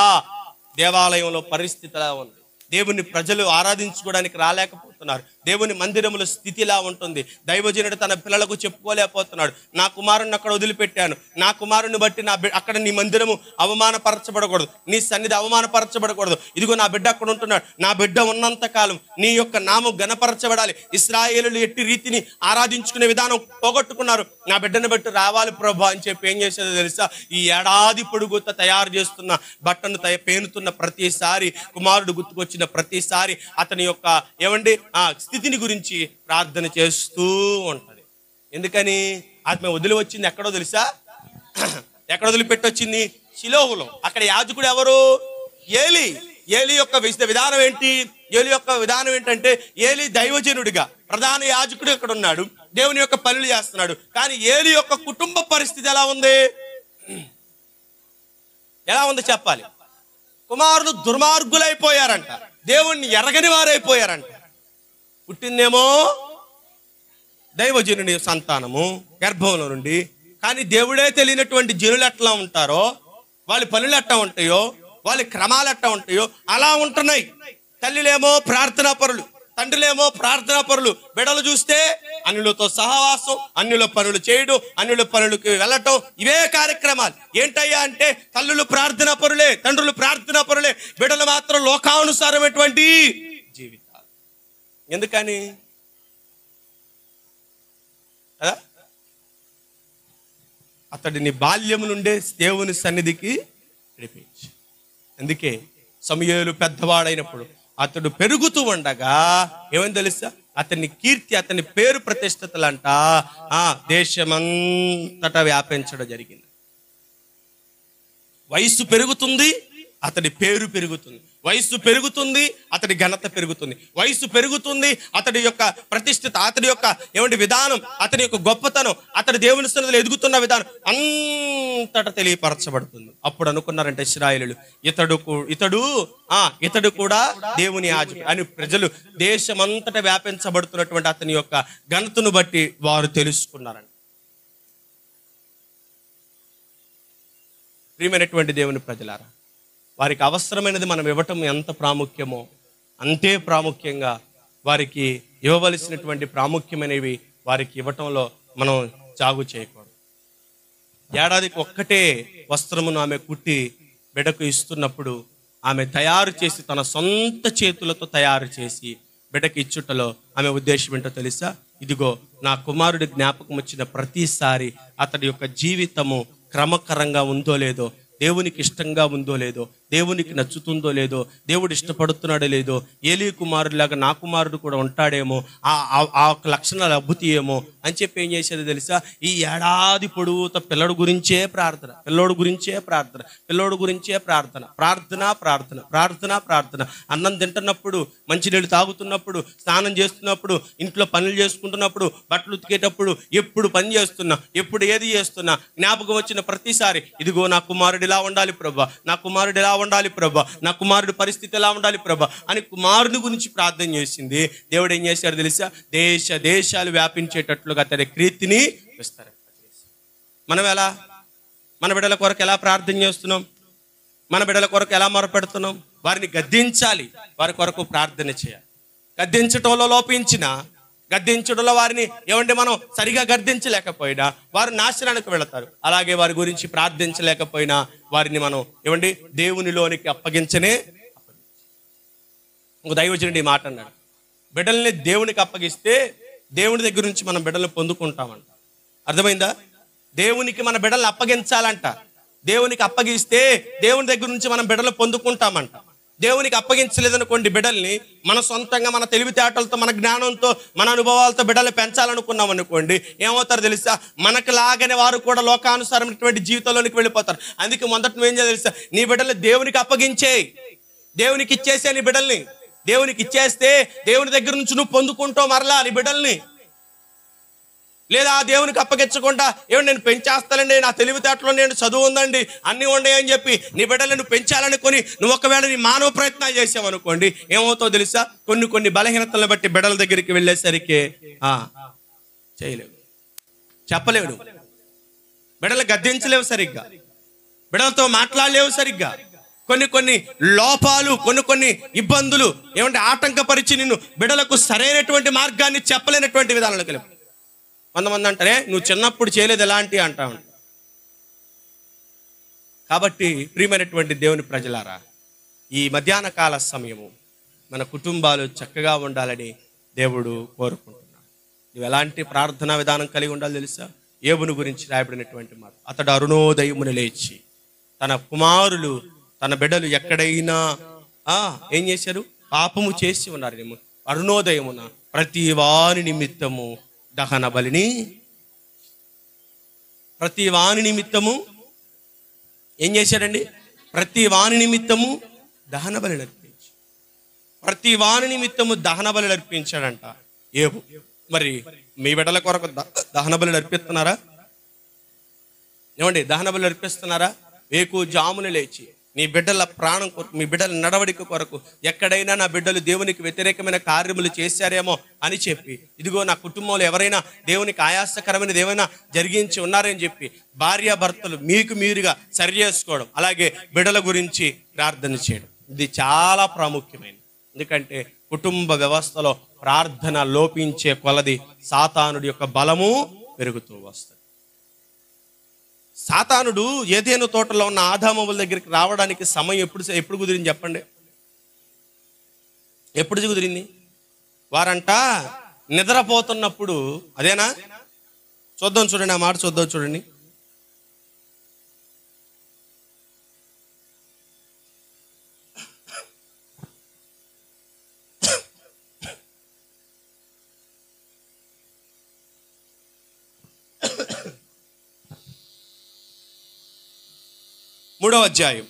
దేవాలయంలో పరిస్థితి ఎలా ఉంది? దేవుని ప్రజలు ఆరాధించుకోవడానికి రాలేకపోతున్నారు. దేవుని మందిరముల స్థితి ఇలా ఉంటుంది. దైవజనుడు తన పిల్లలకు చెప్పుకోలేకపోతున్నాడు. నా కుమారుణ్ణి అక్కడ వదిలిపెట్టాను, నా కుమారుణ్ణి బట్టి అక్కడ నీ మందిరము అవమానపరచబడకూడదు, నీ సన్నిధి అవమానపరచబడకూడదు. ఇదిగో నా బిడ్డ అక్కడ ఉంటున్నాడు, నా బిడ్డ ఉన్నంత కాలం నీ యొక్క నామం గణపరచబడాలి. ఇశ్రాయేలులు ఎట్టి రీతిని ఆరాధించుకునే విధానం పోగొట్టుకున్నారు, నా బిడ్డను బట్టి రావాలి ప్రభు అని చెప్పి ఏం చేసేదో తెలుసా? ఈ ఏడాది పొడుగుతో తయారు చేస్తున్న బట్టను పేనుతున్న ప్రతిసారి, కుమారుడు గుర్తుకొచ్చిన ప్రతిసారి అతని యొక్క స్థితిని గురించి ప్రార్థన చేస్తూ ఉంటది. ఎందుకని? ఆత్మ వదిలి వచ్చింది ఎక్కడో తెలుసా? ఎక్కడ వదిలిపెట్టొచ్చింది? షిలోహులో. అక్కడ యాజకుడు ఎవరు? ఏలి. ఏలి యొక్క విధానం ఏంటి? ఏలి యొక్క విధానం ఏంటంటే, ఏలి దైవజనుడిగా ప్రధాన యాజకుడు అక్కడ ఉన్నాడు, దేవుని యొక్క పనులు చేస్తున్నాడు. కానీ ఏలి యొక్క కుటుంబ పరిస్థితి ఎలా ఉంది? ఎలా ఉంది చెప్పాలి? కుమారులు దుర్మార్గులైపోయారంట, దేవుణ్ణి ఎరగని వారైపోయారంట. పుట్టిందేమో దైవజనుని సంతానము గర్భంలో నుండి, కానీ దేవుడే తెలియనటువంటి జనులు ఎట్లా ఉంటారో, వాళ్ళ పనులు ఎట్లా ఉంటాయో, వాళ్ళ క్రమాలు ఎట్లా ఉంటాయో అలా ఉంటున్నాయి. తల్లిలేమో ప్రార్థనా పరులు, తండ్రులేమో ప్రార్థనా పరులు. బిడ్డలు చూస్తే అన్యులతో సహవాసం, అన్యుల పనులు చేయడం, అన్యుల పనులకి వెళ్ళటం, ఇవే కార్యక్రమాలు. ఏంటయ్యా అంటే తల్లులు ప్రార్థనా పరులే, తండ్రులు ప్రార్థనా పరులే, బిడ్డలు మాత్రం లోకానుసారమైనటువంటి జీవితాలు. ఎందుకని? అతడిని బాల్యం నుండే దేవుని సన్నిధికి నడిపించి. అందుకే సమూయేలు పెద్దవాడైనప్పుడు అతడు పెరుగుతూ ఉండగా ఏమని తెలుసా? అతని కీర్తి, అతని పేరు ప్రతిష్టతలంట దేశమంతటా వ్యాపించడం జరిగింది. వయసు పెరుగుతుంది, అతడి పేరు పెరుగుతుంది. వయస్సు పెరుగుతుంది, అతడి ఘనత పెరుగుతుంది. వయస్సు పెరుగుతుంది, అతడి యొక్క ప్రతిష్ఠిత, అతడి యొక్క విధానం, అతడి యొక్క గొప్పతనం, అతడి దేవుని సన్నిధిలో ఎదుగుతున్న విధానం అంతటా తెలియపరచబడుతుంది. అప్పుడు అనుకున్నారంటే ఇశ్రాయేలీయులు, ఇతడు కూడా దేవుని యాజకుడు అని ప్రజలు దేశమంతటా వ్యాపించబడుతున్నటువంటి అతని యొక్క ఘనతను బట్టి వారు తెలుసుకున్నారంట. ప్రియమైనటువంటి దేవుని ప్రజలారా, వారికి అవసరమైనది మనం ఇవ్వటం ఎంత ప్రాముఖ్యమో అంతే ప్రాముఖ్యంగా వారికి ఇవ్వవలసినటువంటి ప్రాముఖ్యమైనవి వారికి ఇవ్వటంలో మనం జాగు చేయకూడదు. ఏడాదికి ఒక్కటే వస్త్రమును ఆమె కుట్టి బిడ్డకు ఇస్తున్నప్పుడు ఆమె తయారు చేసి తన సొంత చేతులతో తయారు చేసి బిడ్డకి ఇచ్చుటలో ఆమె ఉద్దేశం ఏంటో తెలుసా? ఇదిగో నా కుమారుడి జ్ఞాపకం వచ్చిన ప్రతిసారి అతడి యొక్క జీవితము క్రమకరంగా ఉందో లేదో, దేవునికి ఇష్టంగా ఉందో లేదో, దేవునికి నచ్చుతుందో లేదో, దేవుడు ఇష్టపడుతున్నాడో లేదో, ఏలీ కుమారుడిలాగా నా కుమారుడు కూడా ఉంటాడేమో, ఆ లక్షణాలు అద్భుతీయేమో అని చెప్పి ఏం చేసేది తెలుసా? ఈ ఏడాది పొడవుత పిల్లడు గురించే ప్రార్థన, పిల్లోడు గురించే ప్రార్థన, పిల్లోడు గురించే ప్రార్థన, ప్రార్థన ప్రార్థన ప్రార్థన ప్రార్థన. అన్నం తింటున్నప్పుడు, మంచినీళ్ళు తాగుతున్నప్పుడు, స్నానం చేస్తున్నప్పుడు, ఇంట్లో పనులు చేసుకుంటున్నప్పుడు, బట్టలు ఉతికేటప్పుడు, ఎప్పుడు పని చేస్తున్నా, ఎప్పుడు ఏది చేస్తున్నా జ్ఞాపకం వచ్చిన ప్రతిసారి ఇదిగో నా కుమారుడు ఇలా ఉండాలి ప్రభా, నా కుమారుడు ఎలా ఉండాలి ప్రభా, నా కుమారుడు పరిస్థితి ఎలా ఉండాలి ప్రభా అని కుమారుని గురించి ప్రార్థన చేసింది. దేవుడు ఏం చేశాడు తెలుసా? దేశాలు వ్యాపించేటట్లుగా అతడి కీర్తిని విస్తరింపజేశాడు. మనం మన బిడ్డల కొరకు ఎలా ప్రార్థన చేస్తున్నాం? మన బిడ్డల కొరకు ఎలా మొరపెడుతున్నాం? వారిని గద్దించాలి, వారి కొరకు ప్రార్థన చేయాలి. గద్దించటంలో గద్దించడంలో వారిని మనం సరిగా గద్దించలేకపోయినా వారు నాశనానికి వెళతారు. అలాగే వారి గురించి ప్రార్థించలేకపోయినా వారిని మనం దేవునిలోనికి అప్పగించనే. ఒక దైవజనుడు ఈ మాట అన్నాడు, బిడ్డల్ని దేవునికి అప్పగిస్తే దేవుని దగ్గర నుంచి మనం బిడ్డలను పొందుకుంటామంట. అర్థమైందా? దేవునికి మన బిడ్డలను అప్పగించాలంట. దేవునికి అప్పగిస్తే దేవుని దగ్గర నుంచి మనం బిడ్డలు పొందుకుంటామంట. దేవునికి అప్పగించలేదనుకోండి, బిడ్డల్ని మన సొంతంగా మన తెలివితేటలతో, మన జ్ఞానంతో, మన అనుభవాలతో బిడ్డలు పెంచాలనుకున్నాం అనుకోండి, ఏమవుతారు తెలుసా? మనకు లాగానే వారు కూడా లోకానుసారమైనటువంటి జీవితంలోనికి వెళ్ళిపోతారు. అందుకే మొదట నువ్వేం చేయాలి తెలుసా? నీ బిడ్డల్ని దేవునికి అప్పగించేయి, దేవునికి ఇచ్చేసే. నీ బిడ్డల్ని దేవునికి ఇచ్చేస్తే దేవుని దగ్గర నుంచి నువ్వు పొందుకుంటావు మరలా నీ బిడ్డల్ని. లేదా ఆ దేవునికి అప్పగించకుండా నేను పెంచేస్తానండి, నా తెలివితేటలో నేను చదువు ఉందండి, అన్నీ ఉన్నాయని చెప్పి నీ బిడ్డలను నువ్వు పెంచాలనుకొని నువ్వు ఒకవేళ నీ మానవ ప్రయత్నాలు చేసావనుకోండి, ఏమవుతావు తెలుసా? కొన్ని బలహీనతలను బట్టి బిడ్డల దగ్గరికి వెళ్ళేసరికి చేయలేవు, చెప్పలేవు, బిడ్డలు గద్దించలేవు సరిగ్గా, బిడ్డలతో మాట్లాడలేవు సరిగ్గా. కొన్ని లోపాలు, కొన్ని ఇబ్బందులు ఆటంకపరిచి నిన్ను బిడ్డలకు సరైనటువంటి మార్గాన్ని చెప్పలేనటువంటి విధానాలకు లేవు. కొంతమంది అంటారే నువ్వు చిన్నప్పుడు చేయలేదు ఎలాంటి అంటా ఉంటా. కాబట్టి ప్రియమైనటువంటి దేవుని ప్రజలారా, ఈ మధ్యాహ్న కాల సమయము మన కుటుంబాలు చక్కగా ఉండాలని దేవుడు కోరుకుంటున్నాడు. నువ్వు ఎలాంటి ప్రార్థనా విధానం కలిగి ఉండాలి తెలుసా? యోబును గురించి రాయబడినటువంటి మాట, అతడు అరుణోదయమున లేచి తన కుమారులు, తన బిడ్డలు ఎక్కడైనా ఏం చేశారు? పాపము చేసి ఉన్నారు. అరుణోదయమున ప్రతి వారి నిమిత్తము దహన బలిని, ప్రతి వాని నిమిత్తము ఏం చేశాడండి? ప్రతి వాని నిమిత్తము దహన బలి అర్పించి, ప్రతి వాని నిమిత్తము దహన బలి అర్పించాడంట యోబు. మరి మీ బిడ్డల కొరకు దహన బలి అర్పిస్తున్నారా? దహన బలి అర్పిస్తున్నారా? వేకువజామున లేచి నీ బిడ్డల ప్రాణం కొరకు, మీ బిడ్డల నడవడిక కొరకు, ఎక్కడైనా నా బిడ్డలు దేవునికి వ్యతిరేకమైన కార్యములు చేశారేమో అని చెప్పి, ఇదిగో నా కుటుంబంలో ఎవరైనా దేవునికి ఆయాసకరమైనది ఏమైనా జరిగించి ఉన్నారని చెప్పి భార్యాభర్తలు మీకు మీరుగా సరి చేసుకోవడం, అలాగే బిడ్డల గురించి ప్రార్థన చేయడం, ఇది చాలా ప్రాముఖ్యమైనది. ఎందుకంటే కుటుంబ వ్యవస్థలో ప్రార్థన లోపించే కొలది సాతానుడి యొక్క బలము పెరుగుతూ వస్తుంది. సాతానుడు ఏదేను తోటలో ఉన్న ఆదామవ్వల దగ్గరికి రావడానికి సమయం ఎప్పుడు కుదిరింది చెప్పండి? ఎప్పుడు కుదిరింది? వారంట నిద్రపోతున్నప్పుడు. అదేనా? చూద్దాం చూడండి, ఆ మాట చూద్దాం చూడండి. మూడవ అధ్యాయం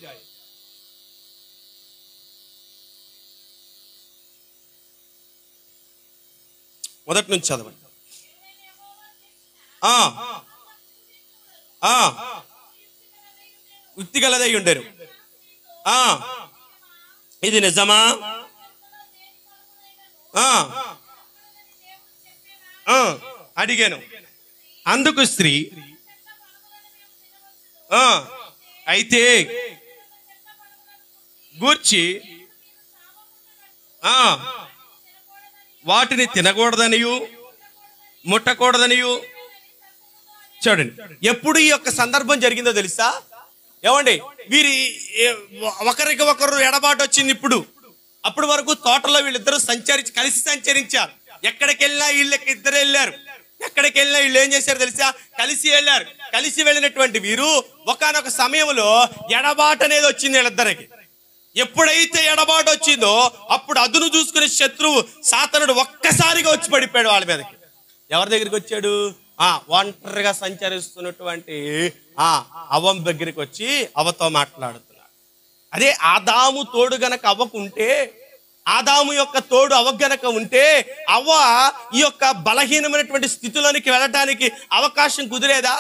మొదటి నుంచి చదవండి. ఆ ఆ యుక్తిగలదై ఉండరు. ఇది నిజమా? అడిగాను. అందుకు స్త్రీ, అయితే గూర్చి వాటిని తినకూడదనియు ముట్టకూడదనియు. చూడండి, ఎప్పుడు ఈ యొక్క సందర్భం జరిగిందో తెలుసా? ఏమండి, వీరి ఒకరికి ఒకరు ఎడబాటు వచ్చింది. అప్పటి వరకు తోటలో వీళ్ళిద్దరూ కలిసి సంచరించారు. ఎక్కడికి వెళ్ళినా వీళ్ళకి ఇద్దరు వెళ్ళారు. ఎక్కడికి వెళ్ళినా వీళ్ళు ఏం చేశారు తెలుసా? కలిసి వెళ్ళారు. కలిసి వెళ్ళినటువంటి వీరు ఒకానొక సమయంలో ఎడబాటు అనేది వచ్చింది వీళ్ళిద్దరికి. ఎప్పుడైతే ఎడబాటు వచ్చిందో అప్పుడు అదును చూసుకునే శత్రువు సాతానుడు ఒక్కసారిగా వచ్చి పడిపోయాడు వాళ్ళ మీదకి. ఎవరి దగ్గరికి వచ్చాడు? ఒంటరిగా సంచరిస్తున్నటువంటి అవ్వ దగ్గరికి వచ్చి అవ్వతో మాట్లాడుతున్నాడు. అదే ఆదాము తోడు గనక అవ్వకుంటే, ఆదాము యొక్క తోడు అవ్వ గనక ఉంటే అవ్వ ఈ యొక్క బలహీనమైనటువంటి స్థితిలోనికి వెళ్ళటానికి అవకాశం కుదిరేదా?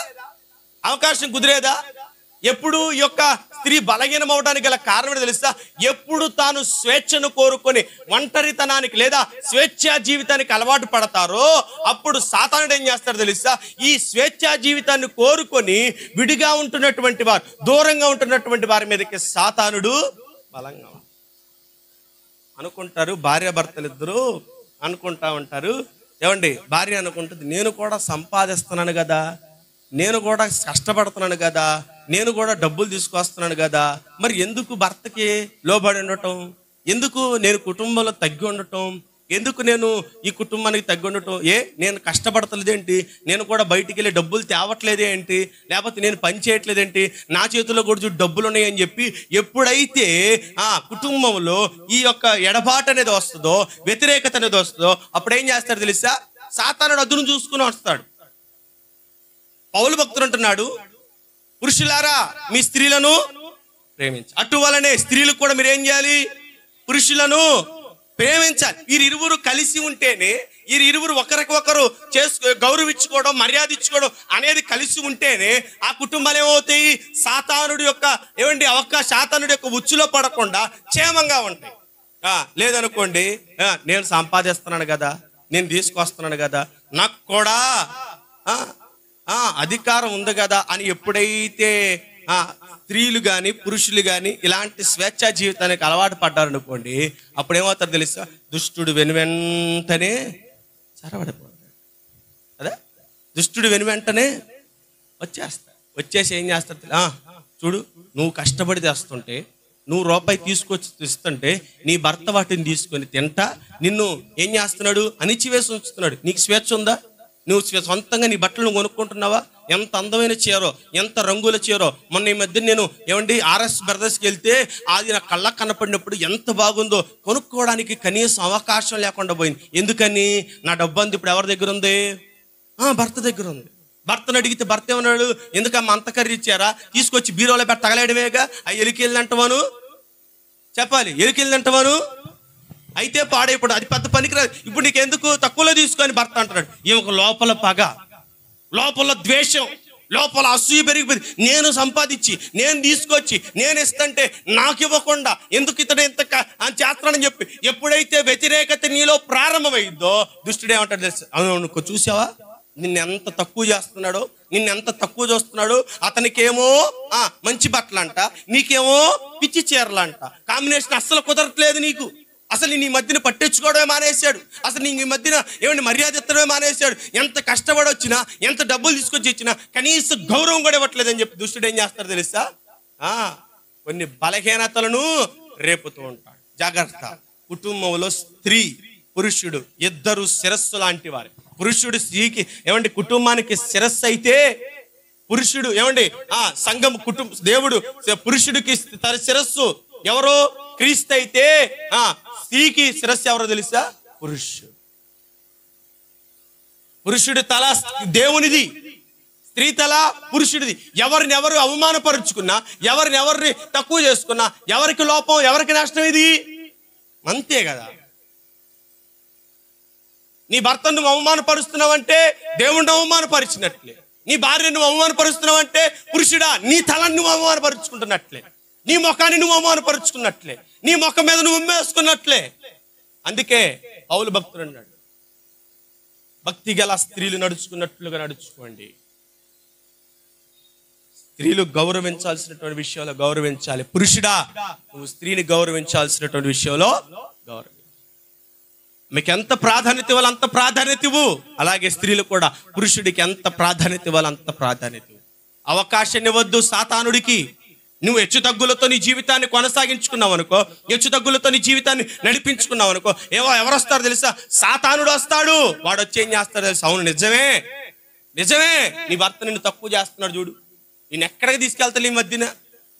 ఎప్పుడు ఈ యొక్క స్త్రీ బలహీనం అవడానికి గల కారణం తెలుసా? ఎప్పుడు తాను స్వేచ్ఛను కోరుకొని ఒంటరితనానికి లేదా స్వేచ్ఛా జీవితానికి అలవాటు పడతారో అప్పుడు సాతానుడు ఏం చేస్తాడో తెలుసా? ఈ స్వేచ్ఛా జీవితాన్ని కోరుకొని విడిగా ఉంటున్నటువంటి వారు, దూరంగా ఉంటున్నటువంటి వారి మీదకి సాతానుడు బలంగా అనుకుంటారు. భార్యాభర్తలు ఇద్దరు అనుకుంటా ఉంటారు. ఏమండి, భార్య అనుకుంటుంది, నేను కూడా సంపాదిస్తున్నాను కదా, నేను కూడా కష్టపడుతున్నాను కదా, నేను కూడా డబ్బులు తీసుకొస్తున్నాను కదా, మరి ఎందుకు భర్తకి లోబడి ఉండటం? ఎందుకు నేను కుటుంబంలో తగ్గి ఉండటం? ఎందుకు నేను ఈ కుటుంబానికి తగ్గి ఉండటం? నేను కష్టపడతలేదేంటి? నేను కూడా బయటికి వెళ్ళి డబ్బులు తేవట్లేదే ఏంటి? లేకపోతే నేను పని చేయట్లేదేంటి? నా చేతుల్లో కూడా డబ్బులు ఉన్నాయని చెప్పి ఎప్పుడైతే కుటుంబంలో ఈ యొక్క ఎడబాటు అనేది వస్తుందో, వ్యతిరేకత అనేది వస్తుందో, అప్పుడు ఏం చేస్తాడు తెలుసా? సాతానుడు అదును చూసుకుని వస్తాడు. పౌలు భక్తుడు అంటున్నాడు, పురుషులారా మీ స్త్రీలను ప్రేమించాలి. అటువలనే స్త్రీలు కూడా మీరు ఏం చేయాలి? పురుషులను ప్రేమించాలి. వీరిరువురు కలిసి ఉంటేనే, వీరిరువురు ఒకరికొకరు గౌరవించుకోవడం, మర్యాద ఇచ్చుకోవడం అనేది కలిసి ఉంటేనే ఆ కుటుంబాలు ఏమవుతాయి? సాతానుడి యొక్క సాతానుడి యొక్క ఉచ్చులో పడకుండా క్షేమంగా ఉంటాయి. లేదనుకోండి, నేను సంపాదిస్తున్నాను కదా, నేను తీసుకొస్తున్నాను కదా, నాకు కూడా అధికారం ఉంది కదా అని ఎప్పుడైతే స్త్రీలు కానీ పురుషులు కానీ ఇలాంటి స్వేచ్ఛా జీవితానికి అలవాటు పడ్డారనుకోండి, అప్పుడు ఏమవుతారు తెలుసా? దుష్టుడు వెనువెంటనే చరబడిపోతాడు. అదే దుష్టుడు వెనువెంటనే వచ్చేసి ఏం చేస్తాడు? చూడు, నువ్వు కష్టపడి తెస్తుంటే, నువ్వు రూపాయి తీసుకొచ్చి ఇస్తుంటే నీ భర్త వాటిని తీసుకొని తింటా నిన్ను ఏం చేస్తున్నాడు? అణిచివేసి ఉంచుతున్నాడు. నీకు స్వేచ్ఛ ఉందా? నువ్వు సొంతంగా నీ బట్టలు కొనుక్కుంటున్నావా? ఎంత అందమైన చీరో, ఎంత రంగుల చీరో. మొన్న ఈ మధ్య నేను ఆర్ఎస్ బ్రదర్స్కి వెళ్తే అది నా కళ్ళకు కనపడినప్పుడు ఎంత బాగుందో, కొనుక్కోవడానికి కనీసం అవకాశం లేకుండా పోయింది. ఎందుకని? నా డబ్బు అంది ఇప్పుడు ఎవరి దగ్గర ఉంది? భర్త దగ్గర ఉంది. భర్తను అడిగితే భర్త ఏమన్నాడు? ఎందుకమ్మా అంత కర్రీ ఇచ్చారా? తీసుకొచ్చి బీరోలో పెట్టి తగలేయడమేగా. ఎలికెళ్ళంటవాను చెప్పాలి, ఎలికెళ్ళంటవాను అయితే పాడైపోడు, అది పెద్ద పనికిరాదు. ఇప్పుడు నీకెందుకు తక్కువలో తీసుకొని భర్త అంటున్నాడు. ఈమెకు లోపల పగ, లోపల ద్వేషం, లోపల అసూయ పెరిగిపోయింది. నేను సంపాదించి, నేను తీసుకొచ్చి, నేను ఇస్తుంటే నాకు ఇవ్వకుండా ఎందుకు ఇతడు ఎంత చేస్తున్నాడని చెప్పి ఎప్పుడైతే వ్యతిరేకత నీలో ప్రారంభమైందో దుష్టుడు ఏమంటాడు తెలుసు? అవును, చూసావా నిన్నెంత తక్కువ చేస్తున్నాడో, నిన్నెంత తక్కువ చూస్తున్నాడు. అతనికేమో మంచి బట్టలంట, నీకేమో పిచ్చి చీరలంట. కాంబినేషన్ అస్సలు కుదరట్లేదు నీకు. అసలు నీ మధ్యన పట్టించుకోవడమే మానేశాడు. అసలు నీ మధ్యన మర్యాద ఇత్తడమే మానేశాడు. ఎంత కష్టపడి వచ్చినా, ఎంత డబ్బులు తీసుకొచ్చి ఇచ్చినా కనీసం గౌరవం కూడా ఇవ్వట్లేదని చెప్పి దుష్టుడు ఏం చేస్తాడు తెలుసా? కొన్ని బలహీనతలను రేపుతూ ఉంటాడు. జాగ్రత్త. కుటుంబంలో స్త్రీ పురుషుడు ఇద్దరు శిరస్సు లాంటి వారు. పురుషుడు స్త్రీకి కుటుంబానికి శిరస్సు అయితే, పురుషుడు సంఘం దేవుడు పురుషుడికి శిరస్సు ఎవరో? క్రీస్తు అయితే స్త్రీకి శిరస్సు ఎవరో తెలుసా? పురుషుడి తల దేవునిది, స్త్రీ తల పురుషుడిది. ఎవరిని ఎవరు అవమానపరుచుకున్నా, ఎవరిని ఎవరిని తక్కువ చేసుకున్నా, ఎవరికి లోపం, ఎవరికి నష్టం? ఇది అంతే కదా. నీ భర్తను నువ్వు అవమానపరుస్తున్నావంటే దేవుణ్ణి అవమానపరిచినట్లే. నీ భార్యను నువ్వు అవమానపరుస్తున్నావంటే పురుషుడా నీ తలని నువ్వు అవమానపరుచుకుంటున్నట్లే, నీ ముఖాన్ని నువ్వు అవమానపరుచుకున్నట్లే, నీ ముఖం మీద నువ్వు ఉమ్మేసుకున్నట్లే. అందుకే పౌలు భక్తుడు అన్నాడు, భక్తి గల స్త్రీలు నడుచుకున్నట్లుగా నడుచుకోండి. స్త్రీలు గౌరవించాల్సినటువంటి విషయంలో గౌరవించాలి. పురుషుడా నువ్వు స్త్రీని గౌరవించాల్సినటువంటి విషయంలో గౌరవం. మీకు ఎంత ప్రాధాన్యత ఇవ్వాలి అంత ప్రాధాన్యత ఇవ్వు. అలాగే స్త్రీలు కూడా పురుషుడికి ఎంత ప్రాధాన్యత ఇవ్వాలి అంత ప్రాధాన్యత ఇవ్వు. అవకాశం ఇవ్వద్దు సాతానుడికి. నువ్వు హెచ్చుతగ్గులతో నీ జీవితాన్ని కొనసాగించుకున్నావు అనుకో, హెచ్చుతగ్గులతో నీ జీవితాన్ని నడిపించుకున్నావు అనుకో, ఎవరు వస్తారో తెలుసా? సాతానుడు వస్తాడు. వాడు వచ్చి ఏం చేస్తాడు తెలుసా? అవును నిజమే, నిజమే, నీ భర్త నిన్ను తక్కువ చేస్తున్నాడు చూడు, నేను ఎక్కడికి తీసుకెళ్తాను ఈ మధ్యన,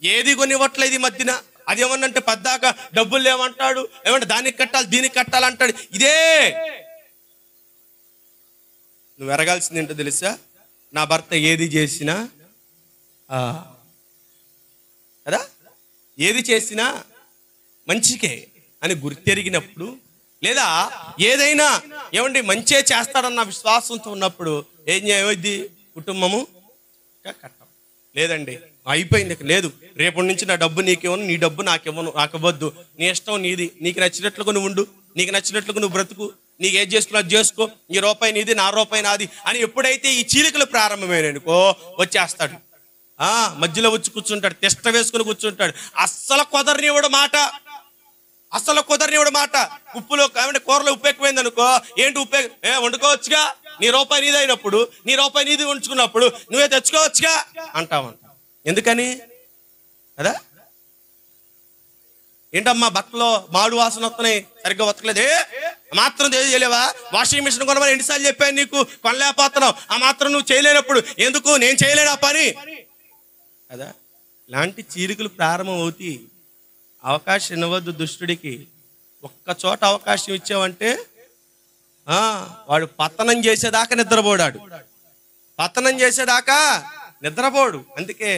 ఏది కొనివ్వట్లేదు ఈ మధ్యన, అది ఏమన్నంటే పద్దాక డబ్బులు లేవంటాడు, ఏమంటే దానికి కట్టాలి దీనికి కట్టాలంటాడు. ఇదే నువ్వు ఎరగాల్సింది ఏంటో తెలుసా? నా భర్త ఏది చేసినా కదా, ఏది చేసినా మంచికే అని గుర్తెరిగినప్పుడు, లేదా ఏదైనా ఏమండి మంచే చేస్తాడన్న విశ్వాసంతో ఉన్నప్పుడు ఏమైంది? కుటుంబము కట్టం. లేదండి అయిపోయింది, లేదు రేపటి నుంచి నా డబ్బు నీకేమను, నీ డబ్బు నాకివ్వను, నాకివ్వద్దు, నీ ఇష్టం నీది, నీకు నచ్చినట్లుగా నువ్వు ఉండు, నీకు నచ్చినట్లుగా నువ్వు బ్రతుకు, నీకు ఏది చేసుకున్నా చేసుకో, నీ రూపాయి నీది నా రూపాయి నాది అని ఎప్పుడైతే ఈ చీలికలు ప్రారంభమైననుకో వచ్చేస్తాడు. మధ్యలో వచ్చి కూర్చుంటాడు, తిష్ట వేసుకుని కూర్చుంటాడు. అస్సలు కుదరనివాడు మాట, అస్సలు కుదరనివాడు మాట. ఉప్పులో ఏమంటే కూరలో ఉప్పు ఎక్కువైంది అనుకో, ఏంటి ఉప్పు వండుకోవచ్చుగా, నీ రూపాయి నీది అయినప్పుడు, నీ రూపాయి నీది ఉంచుకున్నప్పుడు నువ్వే తెచ్చుకోవచ్చుగా అంటావంట. ఎందుకని కదా? ఏంటమ్మా బట్టలో మాడు వాసన వస్తున్నాయి, సరిగ్గా వస్తలేదే, మాత్రం చేయలేవా? వాషింగ్ మిషన్ కొనమని ఎన్నిసార్లు చెప్పాను నీకు, కొనలేకపోతున్నావు. ఆ మాత్రం నువ్వు చేయలేనప్పుడు ఎందుకు నేను చేయలేను ఆ పని కదా? ఇలాంటి చీలికలు ప్రారంభం అవుతాయి. అవకాశం ఇవ్వద్దు దుష్టుడికి. ఒక్క చోట అవకాశం ఇచ్చావంటే వాడు పతనం చేసేదాకా నిద్రపోడాడు, పతనం చేసేదాకా నిద్రపోడు. అందుకే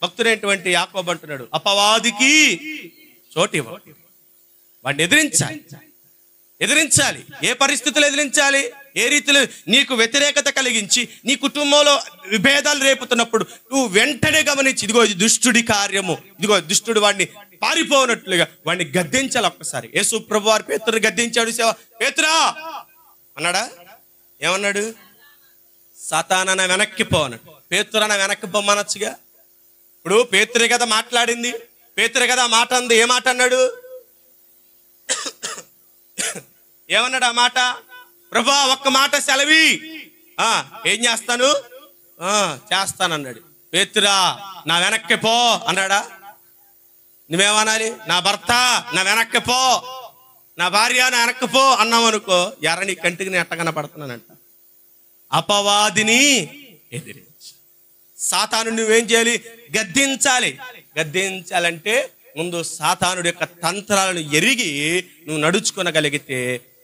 భక్తుడైనటువంటి యాకోబు అంటున్నాడు, అపవాదికి చోటు ఇవ్వడు, వాడిని ఎదిరించాలి. ఎదిరించాలి. ఏ పరిస్థితులు ఎదిరించాలి? ఏ రీతిలో నీకు వ్యతిరేకత కలిగించి నీ కుటుంబంలో విభేదాలు రేపుతున్నప్పుడు నువ్వు వెంటనే గమనించి, ఇదిగో ఇది దుష్టుడి కార్యము, ఇదిగో దుష్టుడు వాడిని పారిపోనట్లుగా వాడిని గద్దించాలి. ఒక్కసారి యేసు ప్రభు వారు పేతురుని గద్దించాడు. పేతురా అన్నాడా? ఏమన్నాడు? సాతానా వెనక్కి పో అన్నాడు. పేతురా వెనక్కి పొమ్మనొచ్చుగా. ఇప్పుడు పేతురే కదా మాట్లాడింది, పేతురే కదా మాట అంది. ఏ మాట అన్నాడు? ఏమన్నాడు ఆ మాట? ప్రభా ఒక్క మాట సెలవి, ఏం చేస్తాను చేస్తానన్నాడు. పేతురా నా వెనక్కి పో అన్నాడా? నువ్వేమనాలి? నా భర్త నా వెనక్కి పో, నా భార్య నా వెనక్కి పో అన్నావు అనుకో, ఎర్ర నీ కంటికి నేను ఎట్ట కనపడుతున్నానంట. అపవాదిని ఎదిరించి సాతాను నువ్వేం చేయాలి? గద్దించాలి. గద్దించాలంటే ముందు సాతానుడి యొక్క తంత్రాలను ఎరిగి నువ్వు నడుచుకొనగలిగితే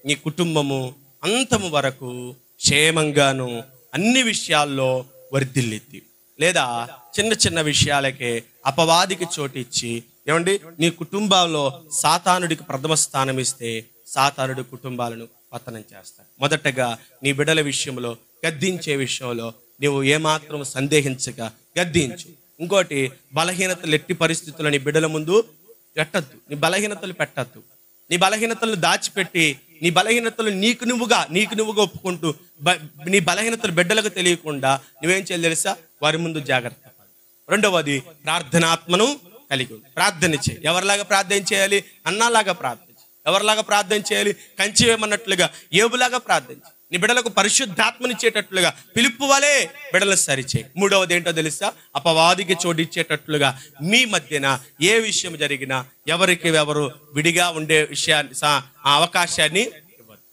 నీ కుటుంబము అంతము వరకు క్షేమంగాను అన్ని విషయాల్లో వర్ధిల్లిద్ది. లేదా చిన్న చిన్న విషయాలకే అపవాదికి చోటిచ్చి ఏమండి నీ కుటుంబంలో సాతానుడికి ప్రథమ స్థానం ఇస్తే సాతానుడి కుటుంబాలను పతనం చేస్తాడు. మొదటగా నీ బిడ్డల విషయంలో, గద్దించే విషయంలో నీవు ఏమాత్రం సందేహించక గద్దించు. ఇంకోటి, బలహీనతలు ఎట్టి పరిస్థితుల్లో నీ బిడ్డల ముందు పెట్టద్దు. నీ బలహీనతలు పెట్టద్దు. నీ బలహీనతలను దాచిపెట్టి నీ బలహీనతలు నీకు నువ్వుగా ఒప్పుకుంటూ నీ బలహీనతలు బిడ్డలకు తెలియకుండా నువ్వేం చేయాలి తెలుసా? వారి ముందు జాగ్రత్త. రెండవది, ప్రార్థనాత్మను కలిగి ప్రార్థన చేయి. ఎవరిలాగా ప్రార్థన చేయాలి? అన్నాలాగా ప్రార్థన చేయి. ఎవరిలాగా ప్రార్థన చేయాలి? కంచి వేయమన్నట్లుగా, ఏబులాగా ప్రార్థన చేయి. నీ బిడ్డలకు పరిశుద్ధాత్మనిచ్చేటట్లుగా పిలుపు వలే బిడ్డలను సరిచేయి. మూడవది ఏంటో తెలుసా? అపవాదికి చోటిచ్చేటట్లుగా మీ మధ్యన ఏ విషయం జరిగినా ఎవరికి ఎవరు విడిగా ఉండే విషయాన్ని ఆ అవకాశాన్ని ఇవ్వద్దు.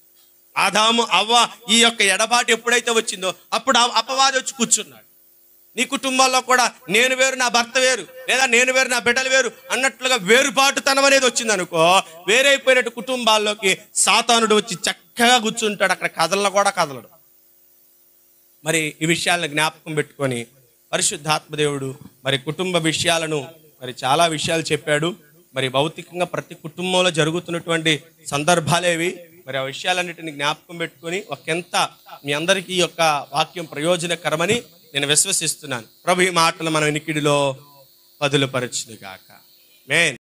ఆదాము అవ్వ ఈ యొక్క ఎడబాటు ఎప్పుడైతే వచ్చిందో అప్పుడు అపవాది వచ్చి కూర్చున్నాడు. నీ కుటుంబాల్లో కూడా నేను వేరు నా భర్త వేరు, లేదా నేను వేరు నా బిడ్డలు వేరు అన్నట్లుగా వేరుబాటుతనం అనేది వచ్చింది అనుకో, వేరైపోయినట్టు కుటుంబాల్లోకి సాతానుడు వచ్చి చక్కగా కూర్చుంటాడు. అక్కడ కదలను కూడా కదలడు. మరి ఈ విషయాలను జ్ఞాపకం పెట్టుకొని పరిశుద్ధాత్మదేవుడు మరి కుటుంబ విషయాలను మరి చాలా విషయాలు చెప్పాడు. మరి భౌతికంగా ప్రతి కుటుంబంలో జరుగుతున్నటువంటి సందర్భాలేవి, మరి ఆ విషయాలన్నిటిని జ్ఞాపకం పెట్టుకొని ఒకంత మీ అందరికీ ఈ యొక్క వాక్యం ప్రయోజనకరమని నేను విశ్వసిస్తున్నాను. ప్రభు ఈ మాటలు మన వినికిడిలో పదులుపరచును గాక. ఆమేన్.